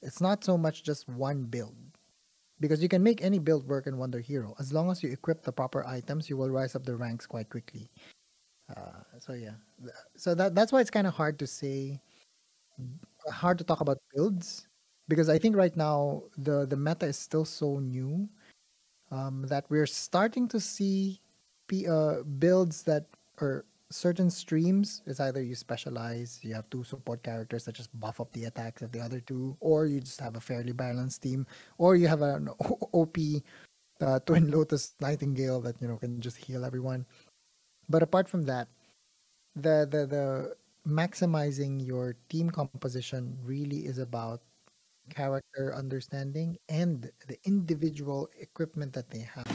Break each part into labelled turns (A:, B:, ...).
A: It's not so much just one build because you can make any build work in Wonder Hero as long as you equip the proper items. You will rise up the ranks quite quickly. So yeah, so that's why it's kind of hard to talk about builds because I think right now the meta is still so new that we're starting to see builds that or certain streams. It's either you specialize, you have two support characters that just buff up the attacks of the other two, or you just have a fairly balanced team, or you have an OP Twin Lotus Nightingale that can just heal everyone. But apart from that, the maximizing your team composition really is about character understanding and the individual equipment that they have.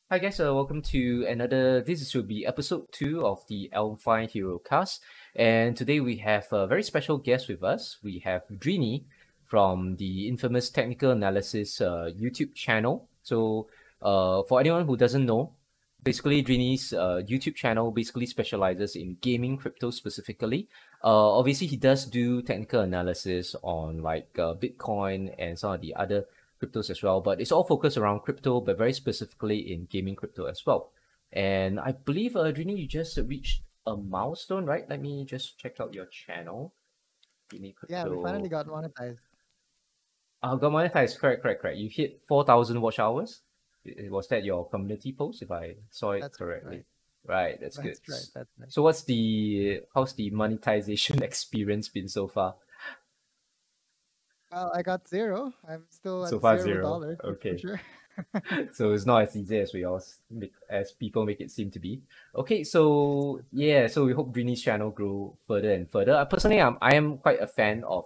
B: Hi guys, welcome to another. This will be episode 2 of the AlpineHeroCast, and today we have a very special guest with us. We have Drini from the infamous Technical Analysis YouTube channel. So, for anyone who doesn't know, basically Drini's YouTube channel basically specializes in gaming crypto specifically. Obviously, he does do technical analysis on like Bitcoin and some of the other cryptos as well, but it's all focused around crypto, but very specifically in gaming crypto as well. And I believe, Drini, you just reached a milestone, right? Let me just check out your channel. Drini
A: Yeah, we finally
B: Crypto.
A: got monetized.
B: Got monetized. Correct. You hit 4,000 watch hours. Was that your community post, if I saw it
A: That's
B: correctly?
A: right.
B: Right, that's good.
A: That's right. That's right.
B: So how's the monetization experience been so far?
A: Well, I got zero. I'm still
B: So
A: at
B: far
A: $0,
B: zero.
A: that's for
B: Okay.
A: sure.
B: So it's not as easy as as people make it seem to be. Okay, so yeah, so we hope Drini's channel grow further and further. Personally, I am quite a fan of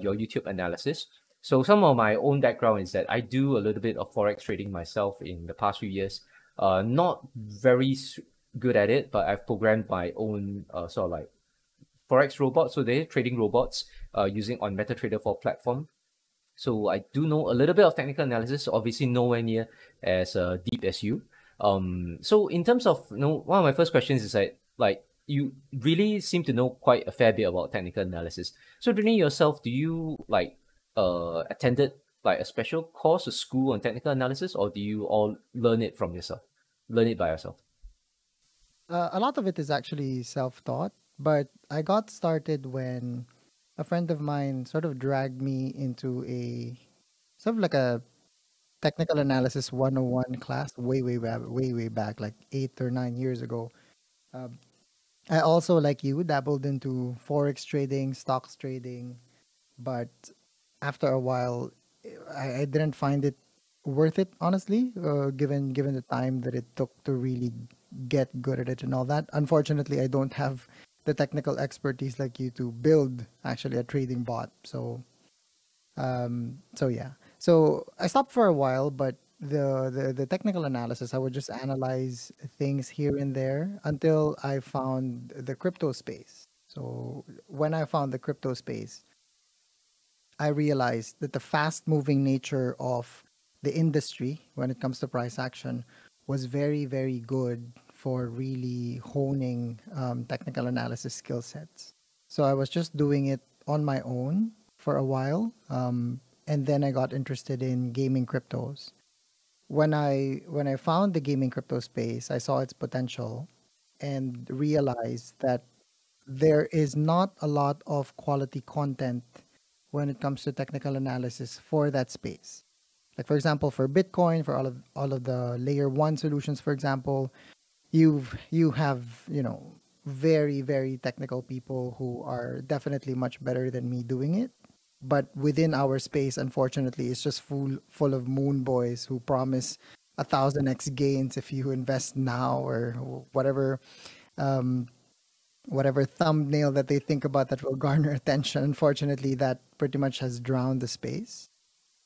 B: your YouTube analysis. So some of my own background is that I do a little bit of forex trading myself in the past few years. Not very good at it, but I've programmed my own sort of like forex robots. So they're trading robots using on MetaTrader 4 platform. So I do know a little bit of technical analysis, obviously nowhere near as deep as you. So in terms of, one of my first questions is like you really seem to know quite a fair bit about technical analysis. So during yourself, do you like attended like a special course or school on technical analysis, or do you all learn it from yourself, learn it by yourself?
A: A lot of it is actually self-taught, but I got started when a friend of mine sort of dragged me into a sort of like a technical analysis 101 class way back, like 8 or 9 years ago. Um, I also, like you, dabbled into forex trading, stocks trading, but after a while, I didn't find it worth it, honestly, given the time that it took to really get good at it and all that. Unfortunately, I don't have the technical expertise like you to build actually a trading bot. So yeah. So I stopped for a while, but the technical analysis, I would just analyze things here and there until I found the crypto space. So when I found the crypto space, I realized that the fast moving nature of the industry when it comes to price action was very, very good for really honing technical analysis skill sets. So I was just doing it on my own for a while. And then I got interested in gaming cryptos. When I found the gaming crypto space, I saw its potential and realized that there is not a lot of quality content when it comes to technical analysis for that space. Like for example, for Bitcoin, for all of the layer one solutions, for example, you have very very technical people who are definitely much better than me doing it. But within our space, unfortunately, it's just full of moon boys who promise 1,000x gains if you invest now or whatever um, whatever thumbnail that they think about that will garner attention. Unfortunately, that pretty much has drowned the space.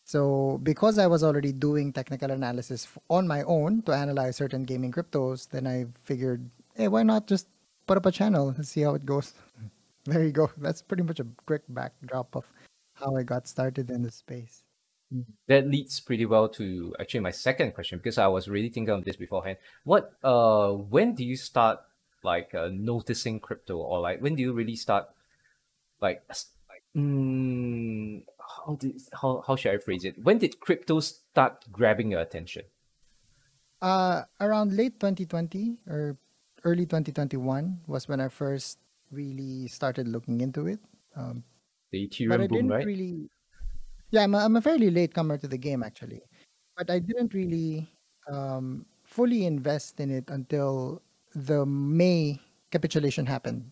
A: So, because I was already doing technical analysis on my own to analyze certain gaming cryptos, then I figured, hey, why not just put up a channel and see how it goes? There you go. That's pretty much a quick backdrop of how I got started in the space.
B: That leads pretty well to actually my second question, because I was really thinking of this beforehand. When do you start like noticing crypto, or like when do you really start like how should I phrase it? When did crypto start grabbing your attention?
A: Around late 2020 or early 2021 was when I first really started looking into it. Um,
B: The
A: but I
B: Ethereum boom,
A: didn't
B: right?
A: really. Yeah, I'm a fairly late comer to the game actually, but I didn't really fully invest in it until the May capitulation happened.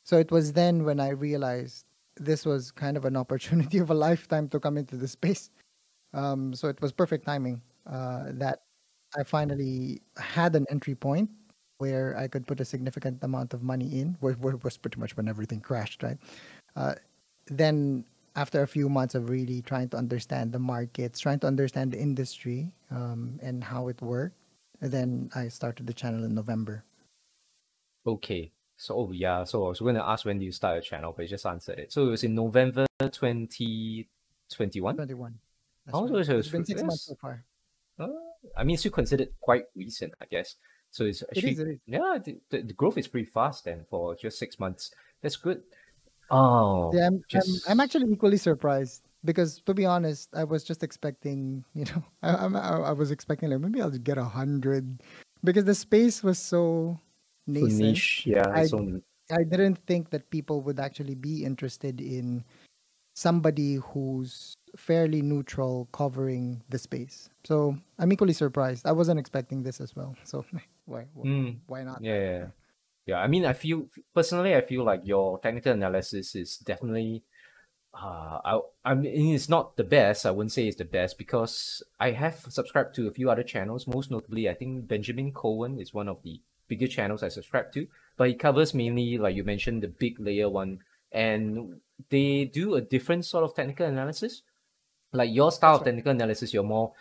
A: So it was then when I realized this was kind of an opportunity of a lifetime to come into the space. So it was perfect timing that I finally had an entry point where I could put a significant amount of money in, where was pretty much when everything crashed, right? Uh, then after a few months of really trying to understand the markets, trying to understand the industry and how it worked, then I started the channel in November
B: Okay. So yeah, so I was going to ask when do you start your channel, but you just answered it. So it was in November 2021.
A: 21. That's
B: Oh,
A: right.
B: so
A: It's
B: it's,
A: been 6 months so
B: it's
A: far.
B: uh, I mean, it's still considered quite recent, I guess. So it's
A: It is.
B: actually,
A: It is.
B: yeah, the growth is pretty fast, and for just 6 months, that's good. Oh,
A: Yeah, I'm
B: just
A: actually equally surprised because to be honest, I was just expecting, I was expecting like maybe I'll get 100 because the space was so
B: so
A: nascent.
B: niche. Yeah,
A: I
B: it's so
A: I didn't think that people would actually be interested in somebody who's fairly neutral covering the space. So I'm equally surprised. I wasn't expecting this as well. So why
B: mm,
A: why not,
B: yeah,
A: right?
B: yeah. Yeah, I mean, I feel personally, I feel like your technical analysis is definitely I mean, it's not the best. I wouldn't say it's the best because I have subscribed to a few other channels. Most notably, I think Benjamin Cohen is one of the bigger channels I subscribe to. But he covers mainly, like you mentioned, the big layer one, and they do a different sort of technical analysis. Like your style
A: That's
B: of
A: right.
B: technical analysis, you're more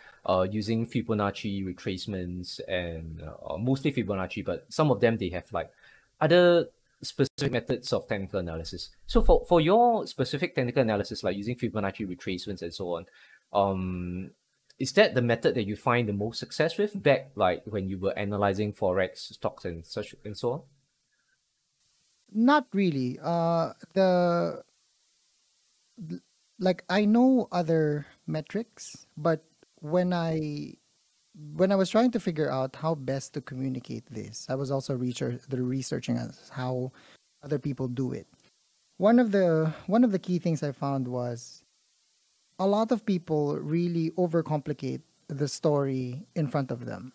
B: using Fibonacci retracements and mostly Fibonacci, but some of them they have like other specific methods of technical analysis. So for your specific technical analysis, like using Fibonacci retracements and so on, is that the method that you find the most success with back like when you were analyzing forex stocks and such and so on?
A: Not really. The like I know other metrics, but when I when I was trying to figure out how best to communicate this, I was also researching as how other people do it. One of the key things I found was a lot of people really overcomplicate the story in front of them.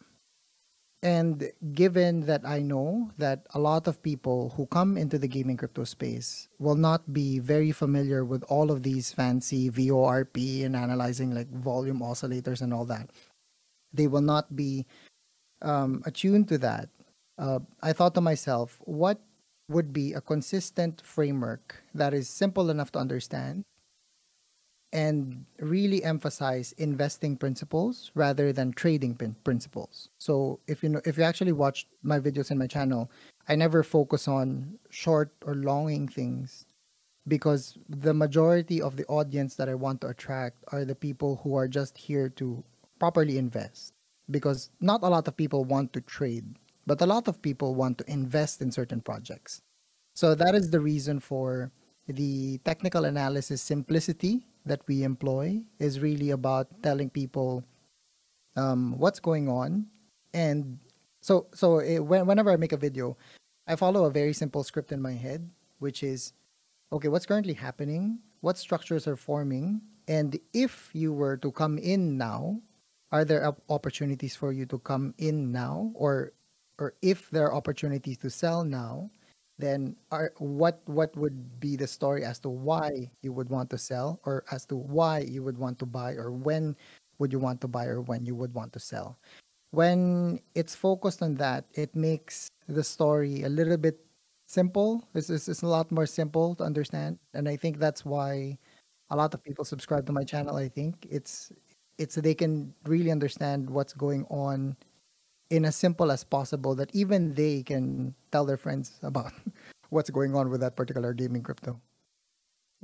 A: And given that I know that a lot of people who come into the gaming crypto space will not be very familiar with all of these fancy VORP and analyzing like volume oscillators and all that, they will not be attuned to that. I thought to myself, what would be a consistent framework that is simple enough to understand and really emphasize investing principles rather than trading principles. So if you actually watch my videos in my channel, I never focus on short or longing things because the majority of the audience that I want to attract are the people who are just here to properly invest because not a lot of people want to trade, but a lot of people want to invest in certain projects. So that is the reason for the technical analysis simplicity that we employ is really about telling people what's going on. And whenever I make a video, I follow a very simple script in my head, which is okay, what's currently happening, what structures are forming, and if you were to come in now, are there opportunities for you to come in now, or if there are opportunities to sell now, then what would be the story as to why you would want to sell, or as to why you would want to buy, or when would you want to buy, or when you would want to sell? When it's focused on that, it makes the story a little bit simple. It's a lot more simple to understand, and I think that's why a lot of people subscribe to my channel. I think it's they can really understand what's going on in as simple as possible, that even they can tell their friends about what's going on with that particular gaming crypto.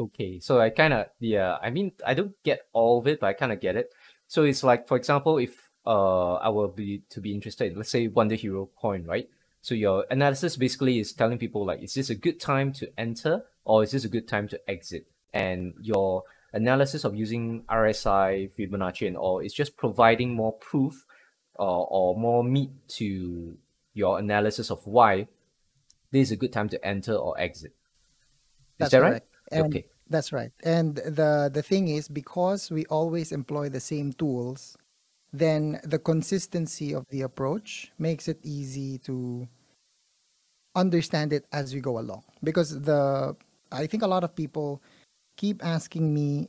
B: Okay, so I kind of, yeah, I mean, I don't get all of it, but I kind of get it. So it's like, for example, if I will be to be interested, let's say WonderHero coin, right? So your analysis basically is telling people like, is this a good time to enter or is this a good time to exit? And your analysis of using RSI, Fibonacci, and all is just providing more proof or more meat to your analysis of why this is a good time to enter or exit. Is
A: That's
B: that right?
A: correct. And
B: Okay.
A: that's right. And the thing is, because we always employ the same tools, then the consistency of the approach makes it easy to understand it as we go along. Because I think a lot of people keep asking me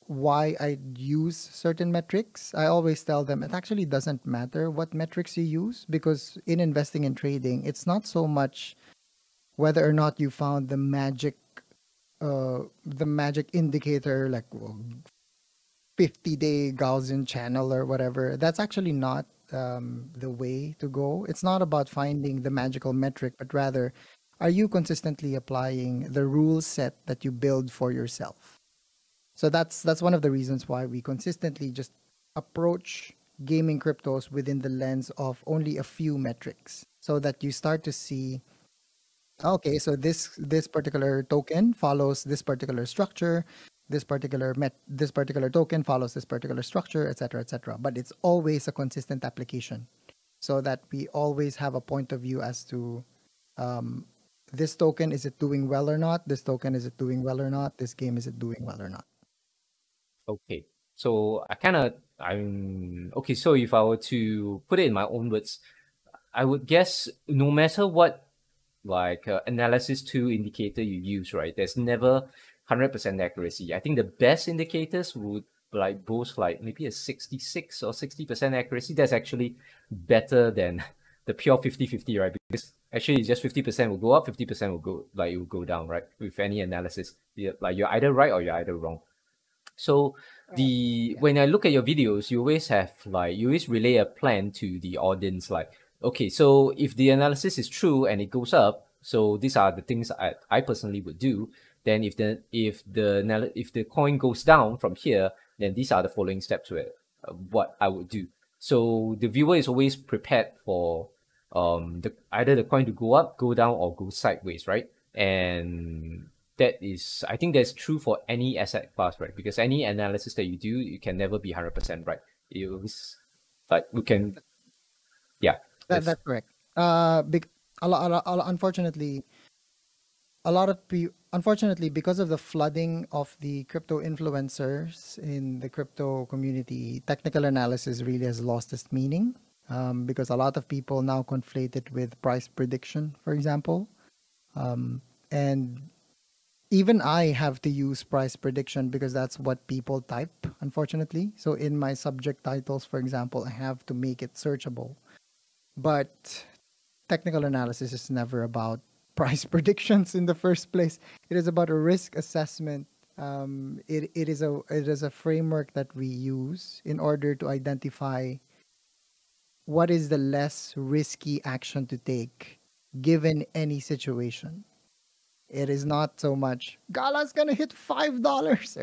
A: why I use certain metrics. I always tell them it actually doesn't matter what metrics you use, because in investing and trading, it's not so much whether or not you found the magic indicator, like 50-day Gaussian channel or whatever. That's actually not the way to go. It's not about finding the magical metric, but rather, are you consistently applying the rule set that you build for yourself? So that's one of the reasons why we consistently just approach gaming cryptos within the lens of only a few metrics, so that you start to see, okay, so this particular token follows this particular structure, this particular token follows this particular structure, etc., etc. But it's always a consistent application, so that we always have a point of view as to, this token, is it doing well or not? This token, is it doing well or not? This game, is it doing well or not?
B: Okay. So I'm okay. So if I were to put it in my own words, I would guess no matter what like analysis tool indicator you use, right? There's never 100% accuracy. I think the best indicators would like boast like maybe a 66 or 60% accuracy. That's actually better than the pure 50-50, right? Because actually just 50% will go up, 50% will go like it will go down, right? With any analysis. Like you're either right or you're either wrong. So
A: Yeah.
B: when I look at your videos, you always have like you always relay a plan to the audience like, okay, so if the analysis is true and it goes up, so these are the things I personally would do. Then if the coin goes down from here, then these are the following steps where what I would do. So the viewer is always prepared for either the coin to go up, go down, or go sideways, right? And that is, I think that's true for any asset class, right? Because any analysis that you do, you can never be 100% right. It was like we can, yeah, that's
A: That's correct. Big, unfortunately, unfortunately, because of the flooding of the crypto influencers in the crypto community, technical analysis really has lost its meaning. Because a lot of people now conflate it with price prediction, for example. And even I have to use price prediction because that's what people type, unfortunately. So in my subject titles, for example, I have to make it searchable. But technical analysis is never about price predictions in the first place. It is about a risk assessment. It is a framework that we use in order to identify what is the less risky action to take given any situation. It is not so much Gala's gonna hit $5.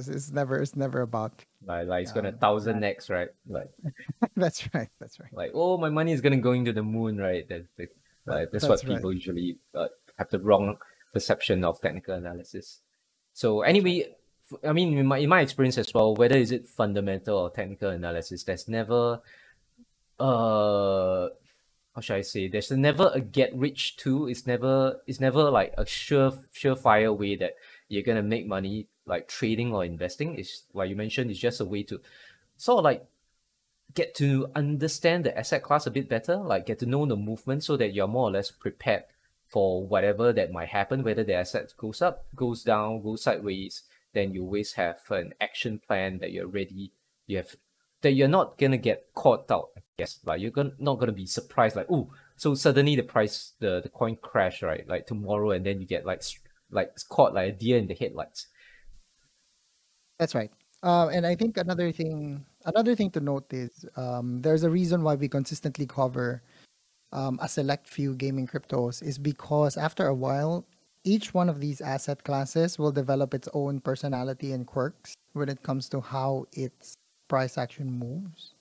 A: It's never about
B: like it's gonna thousand
A: that.
B: x, right? Like
A: That's right. That's right.
B: oh, my money is gonna go into the moon, right? That's what
A: That's right.
B: people usually have the wrong perception of technical analysis. So
A: That's right.
B: anyway, I mean, in my experience as well, whether is it fundamental or technical analysis, there's never uh how should I say? There's never a get rich tool. It's never like a surefire way that you're gonna make money like trading or investing. It's like you mentioned, it's just a way to sort of like get to understand the asset class a bit better, like get to know the movement so that you're more or less prepared for whatever that might happen, whether the asset goes up, goes down, goes sideways, then you always have an action plan that you're ready, you have that you're not gonna get caught out, I guess. Like not gonna be surprised, like, oh, so suddenly the coin crash, right? Like tomorrow, and then you get like caught like a deer in the headlights.
A: That's right. And I think another thing to note is, there's a reason why we consistently cover a select few gaming cryptos is because after a while, each one of these asset classes will develop its own personality and quirks when it comes to how its price action moves.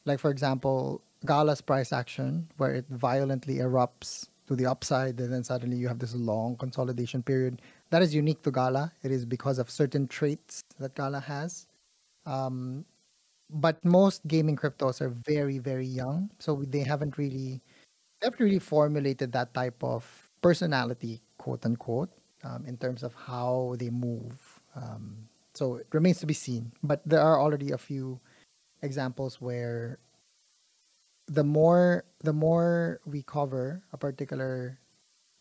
A: Like, for example, Gala's price action, where it violently erupts to the upside, and then suddenly you have this long consolidation period. That is unique to Gala. It is because of certain traits that Gala has. But most gaming cryptos are very, very young, so they haven't really formulated that type of personality, quote unquote, in terms of how they move. So it remains to be seen. But there are already a few examples where the more we cover a particular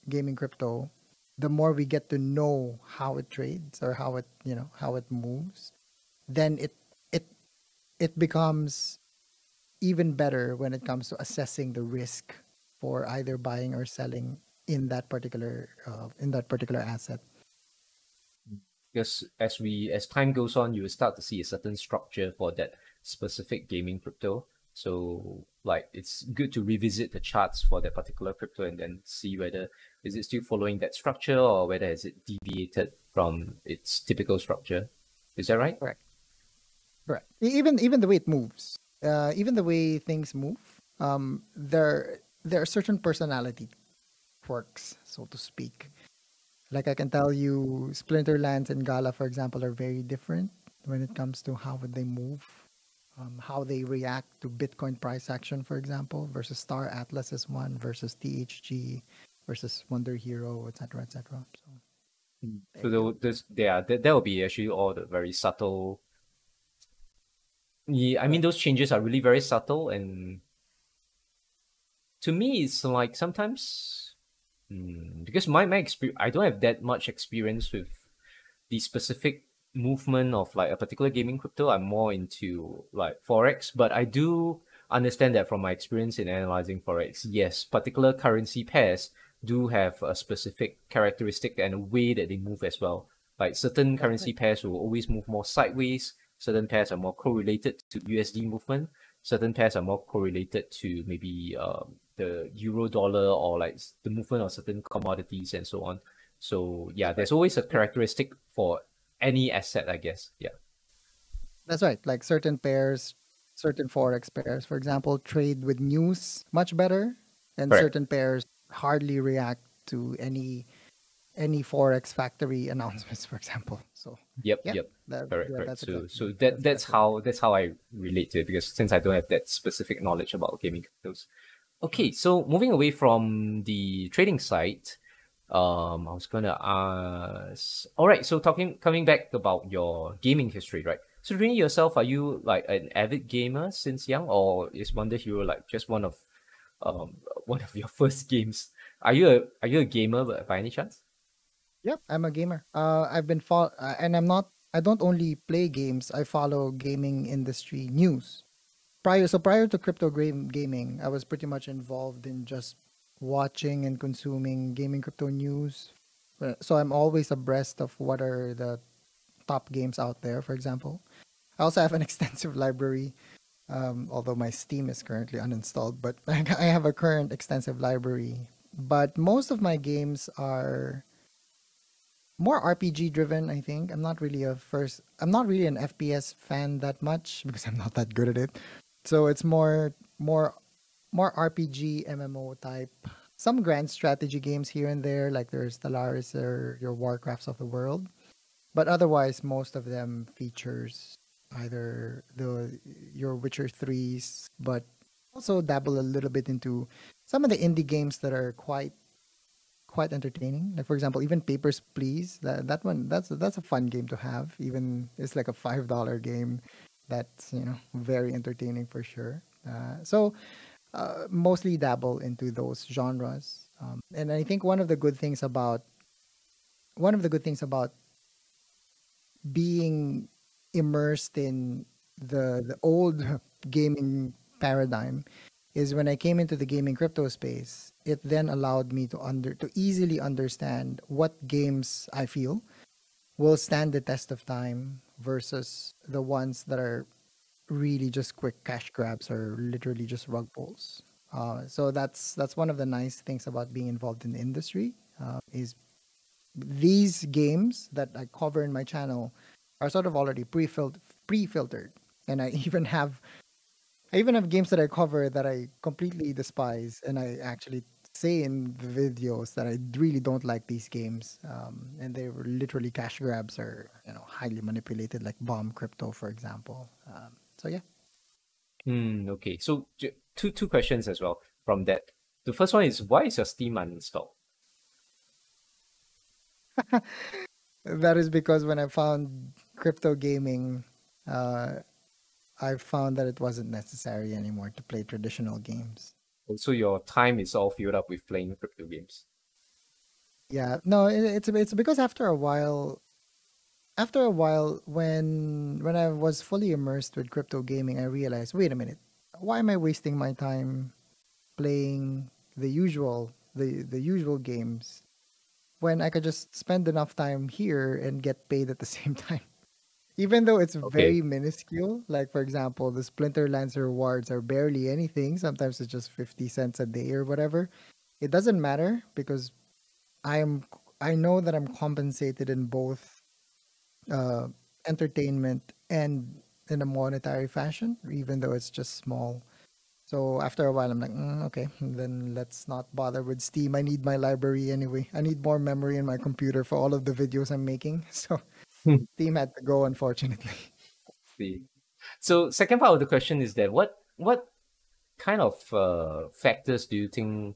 A: gaming crypto, the more we get to know how it trades or how it moves, then it it becomes even better when it comes to assessing the risk for either buying or selling in that particular asset.
B: Because as time goes on, you will start to see a certain structure for that specific gaming crypto. So like it's good to revisit the charts for that particular crypto and then see whether is it still following that structure or whether has it deviated from its typical structure. Is that right?
A: Correct. Correct. Even the way it moves, even the way things move, there are certain personality quirks, so to speak. Like I can tell you, Splinterlands and Gala, for example, are very different when it comes to how would they move, how they react to Bitcoin price action, for example, versus Star Atlas is one versus THG versus WonderHero, etc., etc. So there
B: So
A: you go.
B: there will be actually all the very subtle. Yeah, I mean
A: Correct.
B: those changes are really very subtle, and to me it's like sometimes because my experience, I don't have that much experience with the specific movement of like a particular gaming crypto. I'm more into like forex, but I do understand that from my experience in analyzing forex. Yes, particular currency pairs do have a specific characteristic and a way that they move as well. Like certain
A: That's
B: currency
A: right.
B: pairs will always move more sideways. Certain pairs are more correlated to USD movement. Certain pairs are more correlated to maybe the euro dollar or like the movement of certain commodities and so on. So yeah,
A: That's right.
B: there's always a characteristic for any asset, I guess. Yeah,
A: That's right. Like certain pairs, certain forex pairs, for example, trade with news much better, and
B: correct.
A: certain pairs hardly react to any forex factory announcements, for example. So,
B: Yep,
A: yeah,
B: yep.
A: that
B: Correct,
A: yeah,
B: correct.
A: that's
B: So
A: exactly
B: so that
A: that's
B: that's
A: exactly right.
B: how I relate to it because since I don't have that specific knowledge about gaming cryptos. Okay, so moving away from the trading side, I was gonna ask. All right, so talking coming back about your gaming history, right? So, Drini, yourself, are you like an avid gamer since young, or is Wonder Hero like just um one of your first games? Are you a gamer by any chance?
A: Yep, I'm a gamer. And I don't only play games. I follow gaming industry news. Prior to gaming, I was pretty much involved in just watching and consuming gaming crypto news. So I'm always abreast of what are the top games out there, for example. I also have an extensive library, although my Steam is currently uninstalled, but I have a current extensive library. But most of my games are more RPG driven, I think. I'm not really an FPS fan that much because I'm not that good at it. So it's more RPG MMO type. Some grand strategy games here and there, like there's Stellaris or your Warcrafts of the world. But otherwise, most of them features either the your Witcher 3s, but also dabble a little bit into some of the indie games that are quite entertaining. Like for example, even Papers, Please. That one that's a fun game to have. Even it's like a $5 game. That's very entertaining for sure. Mostly dabble into those genres. And I think one of the good things about being immersed in the old gaming paradigm is when I came into the gaming crypto space, it then allowed me to easily understand what games I feel will stand the test of time versus the ones that are really just quick cash grabs or literally just rug pulls. So that's one of the nice things about being involved in the industry is these games that I cover in my channel are sort of already pre-filtered, and I even have games that I cover that I completely despise, and I actually say in the videos that I really don't like these games, and they were literally cash grabs or highly manipulated, like bomb crypto, for example. So yeah.
B: Okay. So two questions as well from that. The first one is, why is your Steam uninstalled?
A: That is because when I found crypto gaming, uh, I found that it wasn't necessary anymore to play traditional games.
B: Also, your time is all filled up with playing crypto games.
A: Yeah, no, it's because after a while, when I was fully immersed with crypto gaming, I realized, wait a minute, why am I wasting my time playing the usual games when I could just spend enough time here and get paid at the same time? Even though it's
B: Okay.
A: very minuscule, like for example, the Splinter Lancer rewards are barely anything. Sometimes it's just 50 cents a day or whatever. It doesn't matter because I am I know that I'm compensated in both uh, entertainment and in a monetary fashion, even though it's just small. So after a while, I'm like, okay, then let's not bother with Steam. I need my library anyway. I need more memory in my computer for all of the videos I'm making. So Steam had to go, unfortunately.
B: See. So second part of the question is that what kind of factors do you think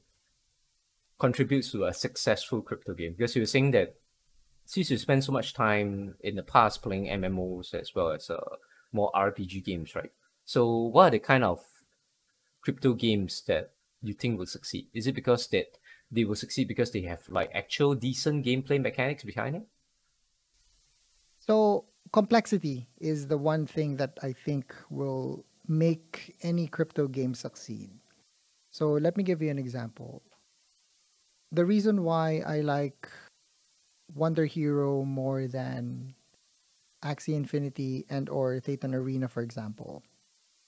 B: contributes to a successful crypto game? Because you were saying that since you spend so much time in the past playing MMOs as well as more RPG games, right? So what are the kind of crypto games that you think will succeed? Is it because that they will succeed because they have like actual decent gameplay mechanics behind it?
A: So complexity is the one thing that I think will make any crypto game succeed. So let me give you an example. The reason why I like Wonder Hero more than Axie Infinity and or Thetan Arena, for example,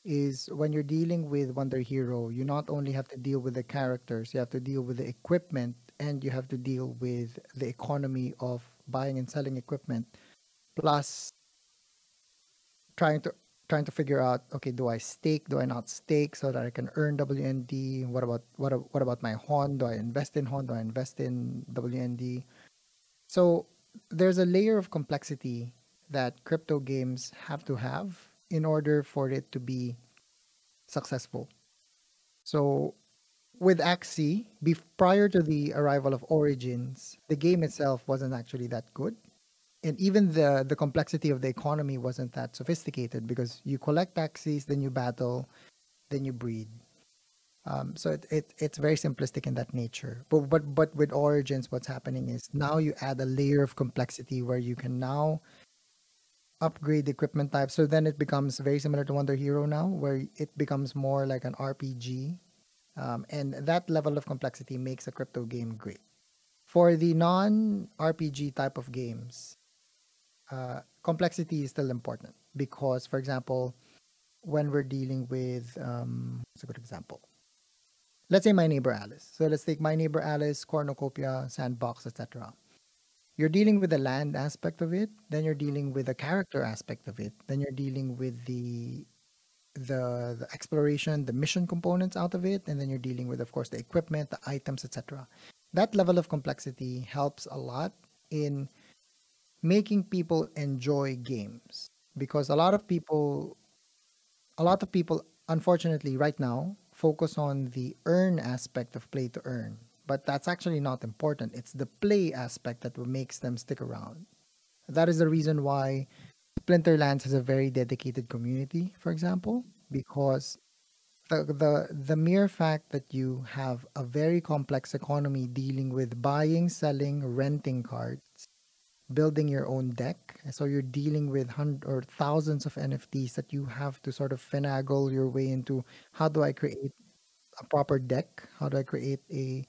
A: is when you're dealing with Wonder Hero, you not only have to deal with the characters, you have to deal with the equipment, and you have to deal with the economy of buying and selling equipment, plus trying to trying to figure out, okay, do I stake, do I not stake so that I can earn WND? What about my Hon? Do I invest in Hon? Do I invest in WND? So there's a layer of complexity that crypto games have to have in order for it to be successful. So with Axie, prior to the arrival of Origins, the game itself wasn't actually that good. And even the complexity of the economy wasn't that sophisticated because you collect Axies, then you battle, then you breed. So it's very simplistic in that nature. But with Origins, what's happening is now you add a layer of complexity where you can now upgrade the equipment type. So then it becomes very similar to Wonder Hero now, where it becomes more like an RPG. And that level of complexity makes a crypto game great. For the non RPG type of games, complexity is still important because, for example, when we're dealing with, what's a good example? Let's say My Neighbor Alice. So let's take My Neighbor Alice, Cornucopia, Sandbox, etc. You're dealing with the land aspect of it, then you're dealing with the character aspect of it, then you're dealing with the exploration, the mission components out of it, and then you're dealing with, of course, the equipment, the items, etc. That level of complexity helps a lot in making people enjoy games because a lot of people unfortunately right now focus on the earn aspect of play to earn, but that's actually not important. It's the play aspect that makes them stick around. That is the reason why Splinterlands has a very dedicated community, for example, because the mere fact that you have a very complex economy dealing with buying, selling, renting cards, building your own deck. So you're dealing with hundreds or thousands of NFTs that you have to sort of finagle your way into. How do I create a proper deck? How do I create a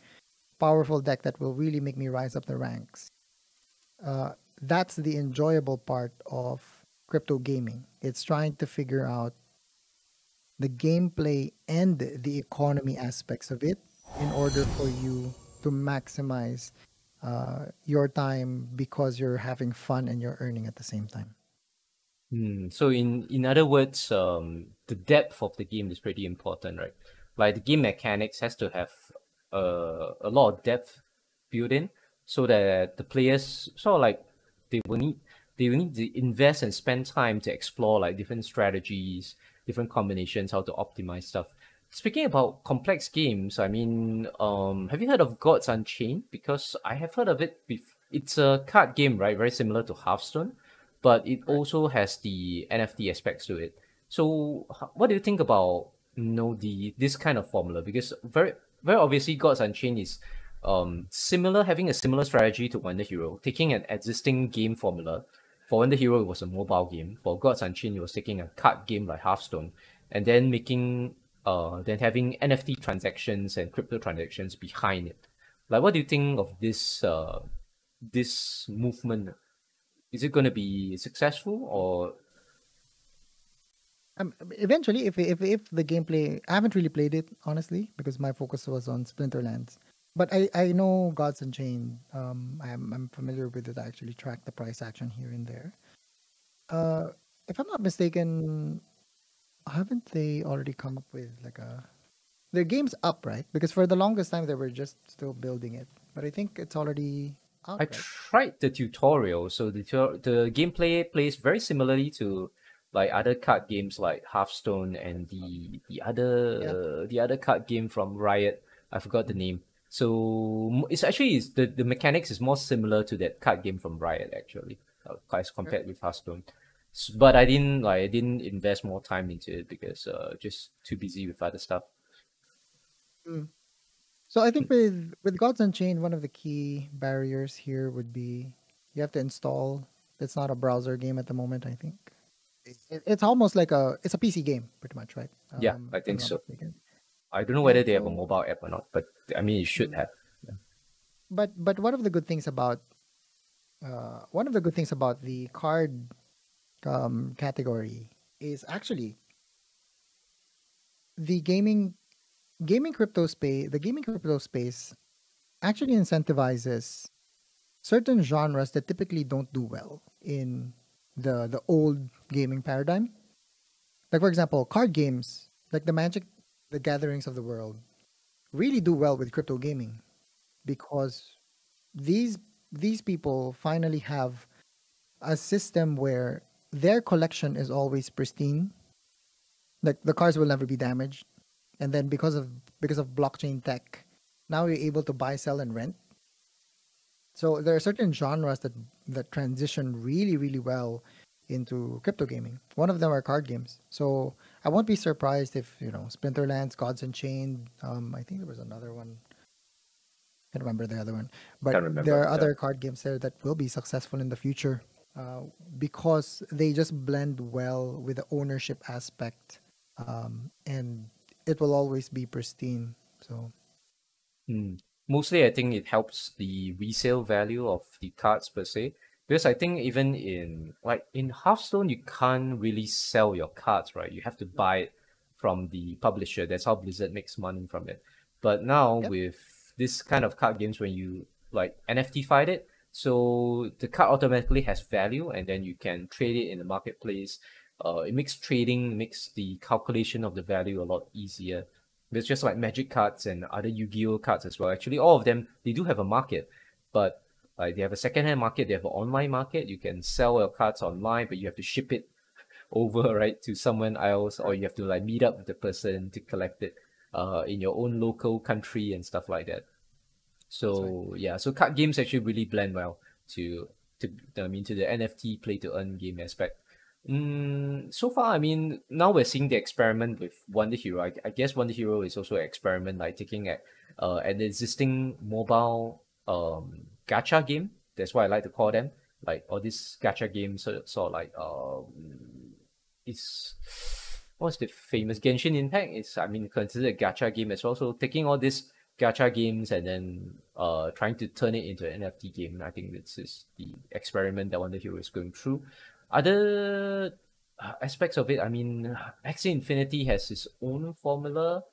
A: powerful deck that will really make me rise up the ranks? Uh, that's the enjoyable part of crypto gaming. It's trying to figure out the gameplay and the economy aspects of it in order for you to maximize your time because you're having fun and you're earning at the same time.
B: So in other words, the depth of the game is pretty important, right? Like the game mechanics has to have a lot of depth built in, so that the players sort of like they will need they will need to invest and spend time to explore like different strategies, different combinations, how to optimize stuff. Speaking about complex games, I mean, have you heard of Gods Unchained? Because I have heard of it. It's a card game, right? Very similar to Hearthstone, but it
A: Right.
B: also has the NFT aspects to it. So, what do you think about the this kind of formula? Because very obviously, Gods Unchained is similar, having a similar strategy to WonderHero, taking an existing game formula. For WonderHero, it was a mobile game. For Gods Unchained, it was taking a card game like Hearthstone, and then having NFT transactions and crypto transactions behind it. Like, what do you think of this movement? Is it going to be successful or?
A: Eventually, if the gameplay, I haven't really played it honestly because my focus was on Splinterlands. But I know Gods Unchained. I'm familiar with it. I actually track the price action here and there. Uh, if I'm not mistaken, haven't they already come up with like a their game's up, right? Because for the longest time they were just still building it, but I think it's already out,
B: I
A: right?
B: tried the tutorial, so the gameplay plays very similarly to like other card games like Hearthstone and
A: Yeah.
B: the other card game from Riot. I forgot the name. So it's actually the mechanics is more similar to that card game from Riot actually, as
A: Right.
B: compared with Hearthstone. But I didn't invest more time into it because just too busy with other stuff.
A: Mm. So I think with Gods Unchained, one of the key barriers here would be you have to install. It's not a browser game at the moment. I think it's almost like it's a PC game, pretty much, right?
B: Yeah, I
A: If I'm
B: think
A: not
B: so.
A: mistaken.
B: I don't know
A: Yeah.
B: whether they have a
A: So,
B: mobile app or not, but I mean it should
A: mm,
B: have.
A: but one of the good things about the card category is actually the gaming crypto space actually incentivizes certain genres that typically don't do well in the old gaming paradigm. Like for example, card games like the Magic the Gatherings of the world really do well with crypto gaming because these these people finally have a system where their collection is always pristine. Like the cards will never be damaged. And then because of blockchain tech, now you're able to buy, sell, and rent. So there are certain genres that transition really, really well into crypto gaming. One of them are card games. So I won't be surprised if Splinterlands, Gods Unchained. I think there was another one. I can't remember the other one, but
B: Can't
A: there
B: remember.
A: are
B: Yeah.
A: other card games there that will be successful in the future, because they just blend well with the ownership aspect, and it will always be pristine. So
B: Hmm. Mostly, I think it helps the resale value of the cards per se. Because I think even in Hearthstone, you can't really sell your cards, right? You have to buy it from the publisher. That's how Blizzard makes money from it. But now
A: yep,
B: with this kind of card games, when you like NFT fied it, so the card automatically has value, and then you can trade it in the marketplace. It makes the calculation of the value a lot easier. It's just like Magic cards and other Yu-Gi-Oh cards as well. Actually, all of them they do have a market, but like they have a second-hand market, they have an online market. You can sell your cards online, but you have to ship it over right to someone else, or
A: right,
B: you have to like meet up with the person to collect it in your own local country and stuff like that.
A: that's right.
B: So yeah, so card games actually really blend well to to the NFT play to earn game aspect. So far, I mean, now we're seeing the experiment with WonderHero. I guess WonderHero is also an experiment, like taking an existing mobile gacha game. That's what I like to call them. Like all these gacha games, sort of like it's what's the famous Genshin Impact? It's I mean considered a gacha game as well. So taking all these gacha games and then trying to turn it into an NFT game. I think this is the experiment that WonderHero is going through. Other aspects of it, I mean, Axie Infinity has its own formula.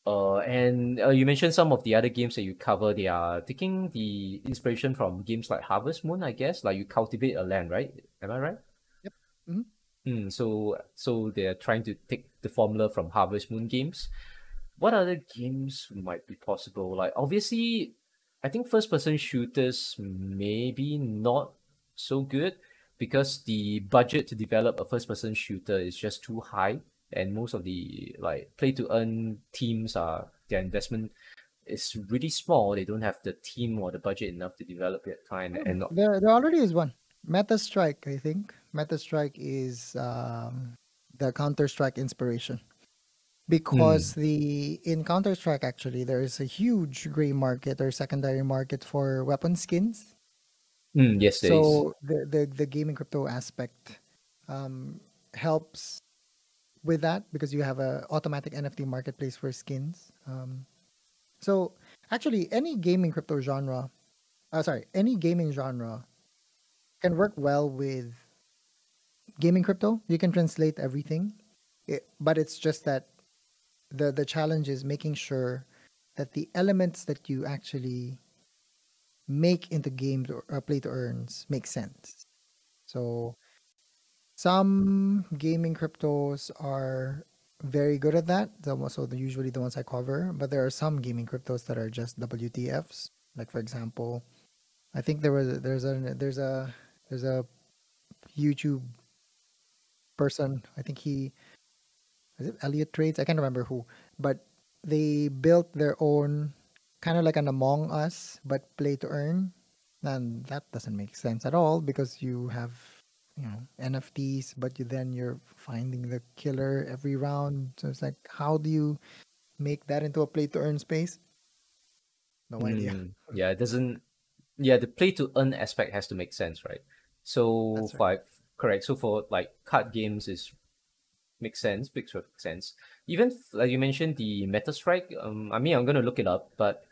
B: And you mentioned some of the other games that you cover. They are taking the inspiration from games like Harvest Moon, I guess. Like you cultivate a land, right? Am I right?
A: Yep. Hmm.
B: So they're trying to take the formula from Harvest Moon games. What other games might be possible? Like obviously, I think first person shooters maybe not so good because the budget to develop a first person shooter is just too high, and most of the like play to earn teams are their investment is really small. They don't have the team or the budget enough to develop it. Kind
A: Oh,
B: and
A: there already is one. Meta Strike, I think. Meta Strike is the Counter Strike inspiration. Because
B: mm,
A: the in Counter Strike actually there is a huge gray market or secondary market for weapon skins.
B: yes, there is.
A: So the gaming crypto aspect um, helps with that because you have a automatic NFT marketplace for skins. So actually, any gaming crypto genre, any gaming genre can work well with gaming crypto. You can translate everything, but it's just that the challenge is making sure that the elements that you actually make into games or play to earns make sense. So some gaming cryptos are very good at that. Usually the ones I cover, but there are some gaming cryptos that are just WTFs. Like for example, I think there's a YouTube person. I think he is it Elliot Trades. I can't remember who, but they built their own kind of like an Among Us, but play to earn, and that doesn't make sense at all because you have NFTs, but you're finding the killer every round. So it's like, how do you make that into a play to earn space? No idea.
B: Yeah, it doesn't. Yeah, the play to earn aspect has to make sense, right? So
A: That's right.
B: for correct. So for like card games is makes sense, makes perfect sense. Even like you mentioned the Meta Strike. I mean I'm gonna look it up, but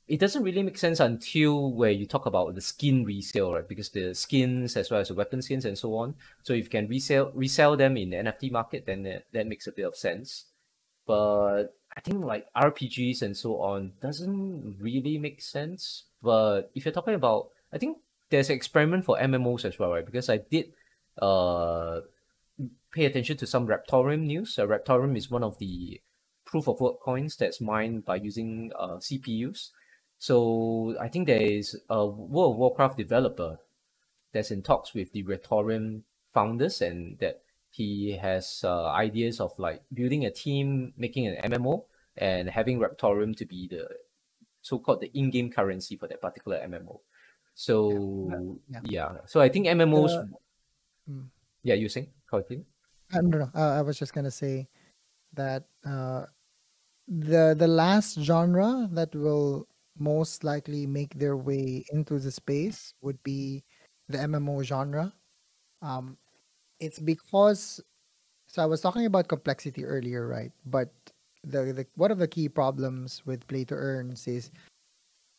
B: it doesn't really make sense until where you talk about the skin resale, right? Because the skins as well as the weapon skins and so on. So if you can resell them in the NFT market, then that makes a bit of sense. But I think like RPGs and so on doesn't really make sense. But if you're talking about, I think there's an experiment for MMOs as well, right? Because I did uh pay attention to some Raptorium news. Raptorium is one of the proof of work coins that's mined by using CPUs. So I think there is a World of Warcraft developer that's in talks with the Raptorium founders, and that he has ideas of like building a team, making an MMO, and having Raptorium to be the so-called the in-game currency for that particular MMO.
A: Yeah.
B: So
A: Yeah.
B: yeah, so I think MMOs.
A: The mm,
B: Yeah, you saying? Continue.
A: I don't know. I was just gonna say that the last genre that will most likely make their way into the space would be the MMO genre. Um, it's because so I was talking about complexity earlier, right? But the one of the key problems with play to earns is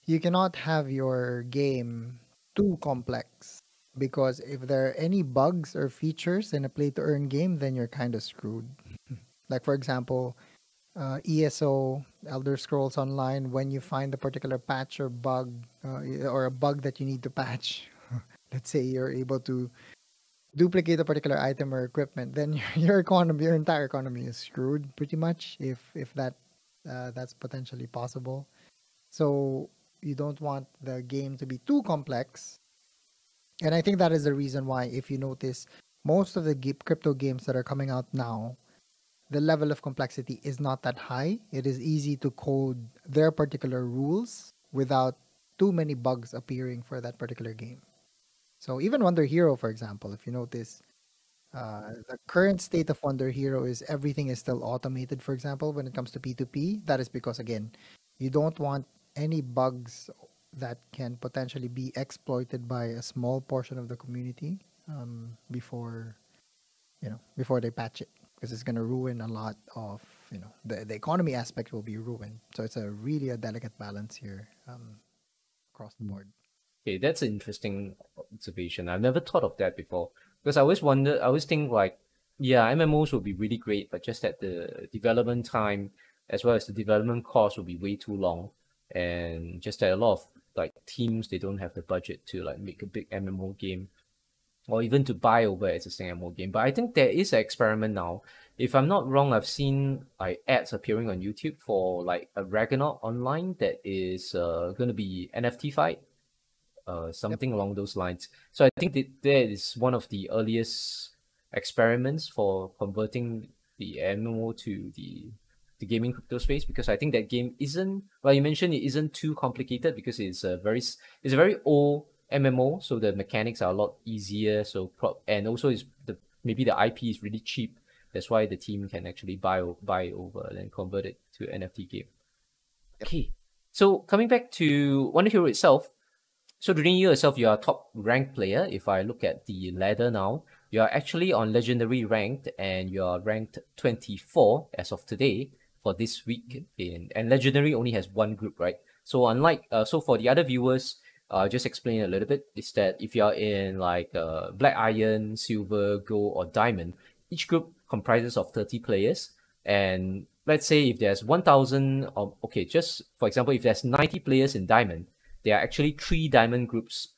A: you cannot have your game too complex because if there are any bugs or features in a play to earn game, then you're kind of screwed. Like for example, ESO, Elder Scrolls Online, when you find a particular patch or bug or a bug that you need to patch, let's say you're able to duplicate a particular item or equipment, then your entire economy is screwed pretty much if that's potentially possible. So you don't want the game to be too complex, and I think that is the reason why, if you notice, most of the crypto games that are coming out now, the level of complexity is not that high. It is easy to code their particular rules without too many bugs appearing for that particular game. So even Wonder Hero, for example, if you notice, the current state of Wonder Hero is everything is still automated. For example, when it comes to P2P, that is because again, you don't want any bugs that can potentially be exploited by a small portion of the community before before they patch it, because it's going to ruin a lot of the economy aspect will be ruined. So it's a delicate balance here across the board.
B: Okay, that's an interesting observation. I've never thought of that before because I always think like, yeah, MMOs would be really great, but just that the development time as well as the development cost will be way too long, and just that a lot of like teams, they don't have the budget to like make a big MMO game or even to buy over existing MMO game. But I think there is an experiment now. If I'm not wrong, I've seen like ads appearing on YouTube for like a Ragnarok online that is going to be NFT fight,
A: Yep.
B: something along those lines. So I think that is one of the earliest experiments for converting the MMO to the gaming crypto space, because I think that game isn't, well, you mentioned it isn't too complicated because it's a very old MMO, so the mechanics are a lot easier. And also is the maybe the IP is really cheap. That's why the team can actually buy over and then convert it to NFT game.
A: Yep.
B: Okay, so coming back to WonderHero itself, so Drini, you yourself, you are a top ranked player. If I look at the ladder now, you are actually on legendary ranked, and you are ranked 24 as of today for this week. And legendary only has one group, right? So so for the other viewers, just explain a little bit, is that if you are in like black iron, silver, gold, or diamond, each group comprises of 30 players. And let's say if there's 1,000, okay, just for example, if there's 90 players in diamond, there are actually 3 diamond groups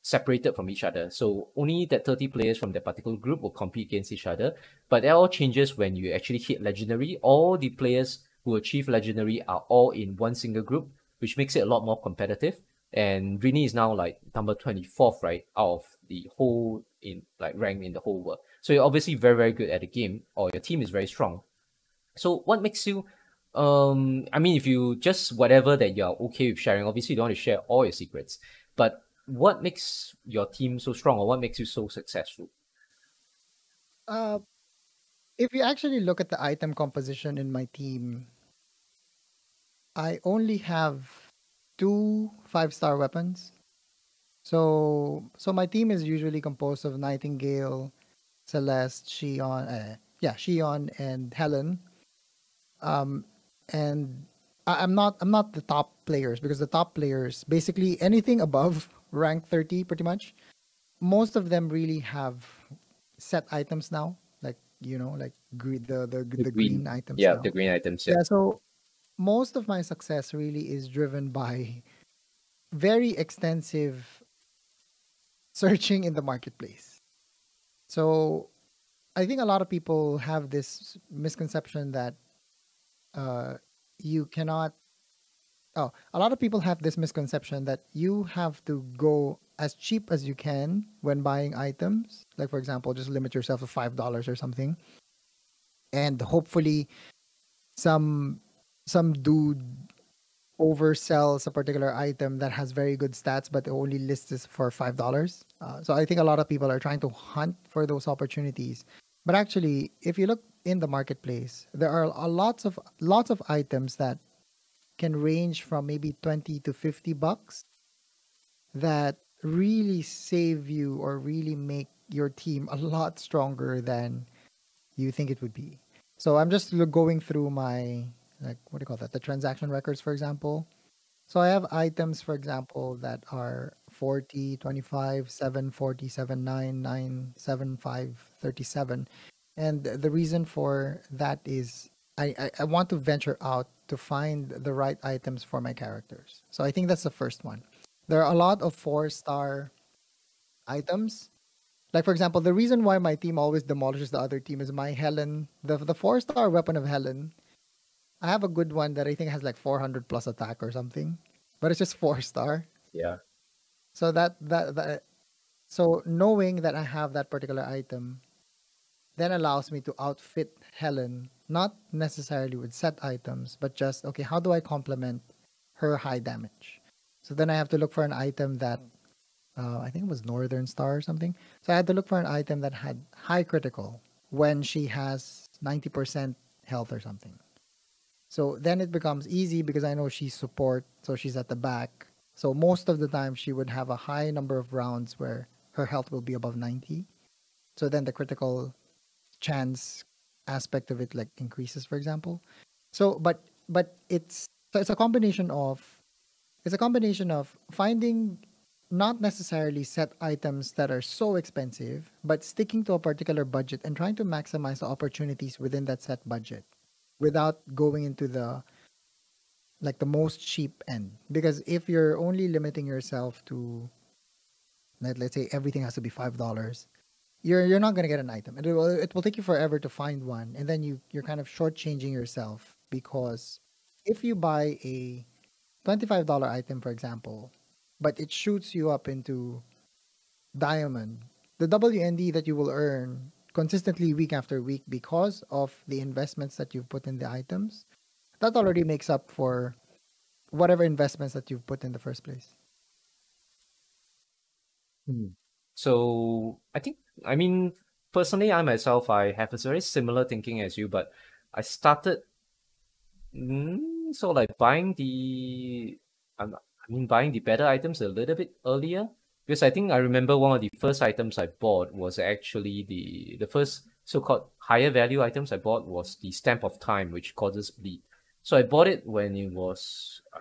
B: separated from each other. So only that 30 players from that particular group will compete against each other. But that all changes when you actually hit legendary. All the players who achieve legendary are all in one single group, which makes it a lot more competitive. And Drini is now like number 24th, right, out of the whole in like rank in the whole world. So you're obviously very, very good at the game, or your team is very strong. So what makes you I mean, if you just whatever that you're okay with sharing, obviously you don't want to share all your secrets, but what makes your team so strong, or what makes you so successful?
A: Uh, if you actually look at the item composition in my team, I only have 2 5-star weapons. So my team is usually composed of Nightingale, Celeste, Shion, and Helen. And I'm not the top players, because the top players, basically anything above rank 30, pretty much, most of them really have set items now, like like
B: The
A: the
B: green,
A: green items
B: yeah, the
A: now.
B: green items, yeah.
A: Yeah, so most of my success really is driven by very extensive searching in the marketplace. So I think a lot of people have this misconception that uh, you cannot. Oh, a lot of people have this misconception that you have to go as cheap as you can when buying items. Like, for example, just limit yourself to $5 or something, and hopefully some some dude oversells a particular item that has very good stats, but it only lists this for $5. So I think a lot of people are trying to hunt for those opportunities. But actually, if you look in the marketplace, there are lots of items that can range from maybe 20 to $50 that really save you or really make your team a lot stronger than you think it would be. So I'm just going through my, like, what do you call that? The transaction records, for example. So I have items, for example, that are 40, 25, 7, 40, 7, 9, 9, 7, 5, 37. And the reason for that is I want to venture out to find the right items for my characters. So I think that's the first one. There are a lot of 4-star items. Like, for example, the reason why my team always demolishes the other team is my Helen, the 4-star weapon of Helen. I have a good one that I think has like 400 plus attack or something, but it's just 4-star.
B: Yeah.
A: So so knowing that I have that particular item then allows me to outfit Helen, not necessarily with set items, but just, okay, how do I complement her high damage? So then I have to look for an item that, I think it was Northern Star or something. So I had to look for an item that had high critical when she has 90% health or something. So then it becomes easy because I know she's support, so she's at the back. So most of the time she would have a high number of rounds where her health will be above 90. So then the critical chance aspect of it like increases, for example. So but it's a combination of finding not necessarily set items that are so expensive, but sticking to a particular budget and trying to maximize the opportunities within that set budget. without going into the like the most cheap end. Because if you're only limiting yourself to let's say everything has to be $5, you're not gonna get an item. It will take you forever to find one, and then you're kind of shortchanging yourself because if you buy a $25 item, for example, but it shoots you up into diamond, the WND that you will earn consistently week after week because of the investments that you've put in the items, that already makes up for whatever investments that you've put in the first place.
B: So I mean, personally, I myself, I have a very similar thinking as you, but I started, so like buying the better items a little bit earlier because I think I remember one of the first items I bought was actually the first so-called higher value items I bought was the Stamp of Time, which causes bleed. So I bought it when it was I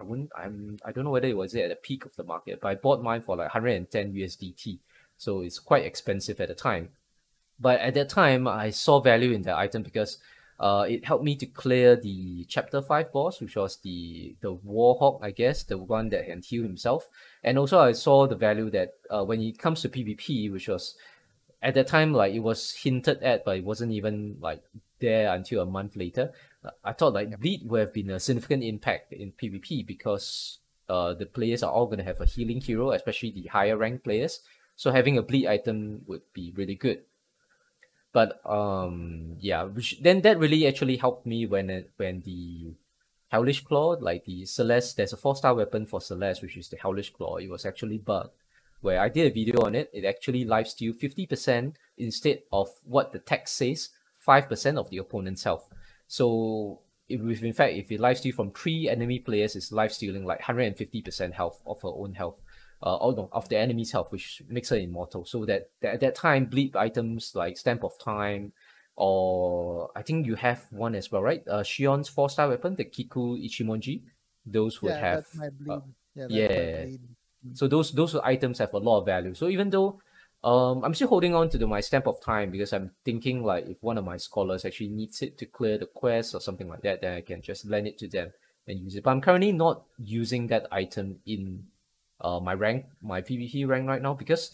B: don't know whether it was at the peak of the market, but I bought mine for like 110 USDT. So it's quite expensive at the time. But at that time, I saw value in that item because it helped me to clear the Chapter 5 boss, which was the Warhawk, I guess, the one that can heal himself. And also I saw the value that when it comes to PvP, which was at that time, like it was hinted at, but it wasn't even like there until a month later. I thought like Bleed would have been a significant impact in PvP because the players are all going to have a healing hero, especially the higher rank players. So having a Bleed item would be really good. But yeah, then that really actually helped me when the Hellish Claw, like the Celeste, there's a 4-star weapon for Celeste, which is the Hellish Claw. It was actually bugged. Where I did a video on it, it actually lifesteal 50% instead of what the text says, 5% of the opponent's health. So in fact, if it lifesteal from 3 enemy players, it's lifestealing like 150% health of her own health. Of the enemy's health, which makes her immortal. So that at that time, bleed items like Stamp of Time, or I think you have one as well, right? Shion's 4-star weapon, the Kiku Ichimonji. Those would
A: Yeah,
B: have,
A: that's my bleed. Yeah, that's my
B: yeah.
A: bleed.
B: So those items have a lot of value. So even though I'm still holding on to my Stamp of Time because I'm thinking like if one of my scholars actually needs it to clear the quest or something like that, then I can just lend it to them and use it. But I'm currently not using that item in my PvP rank right now because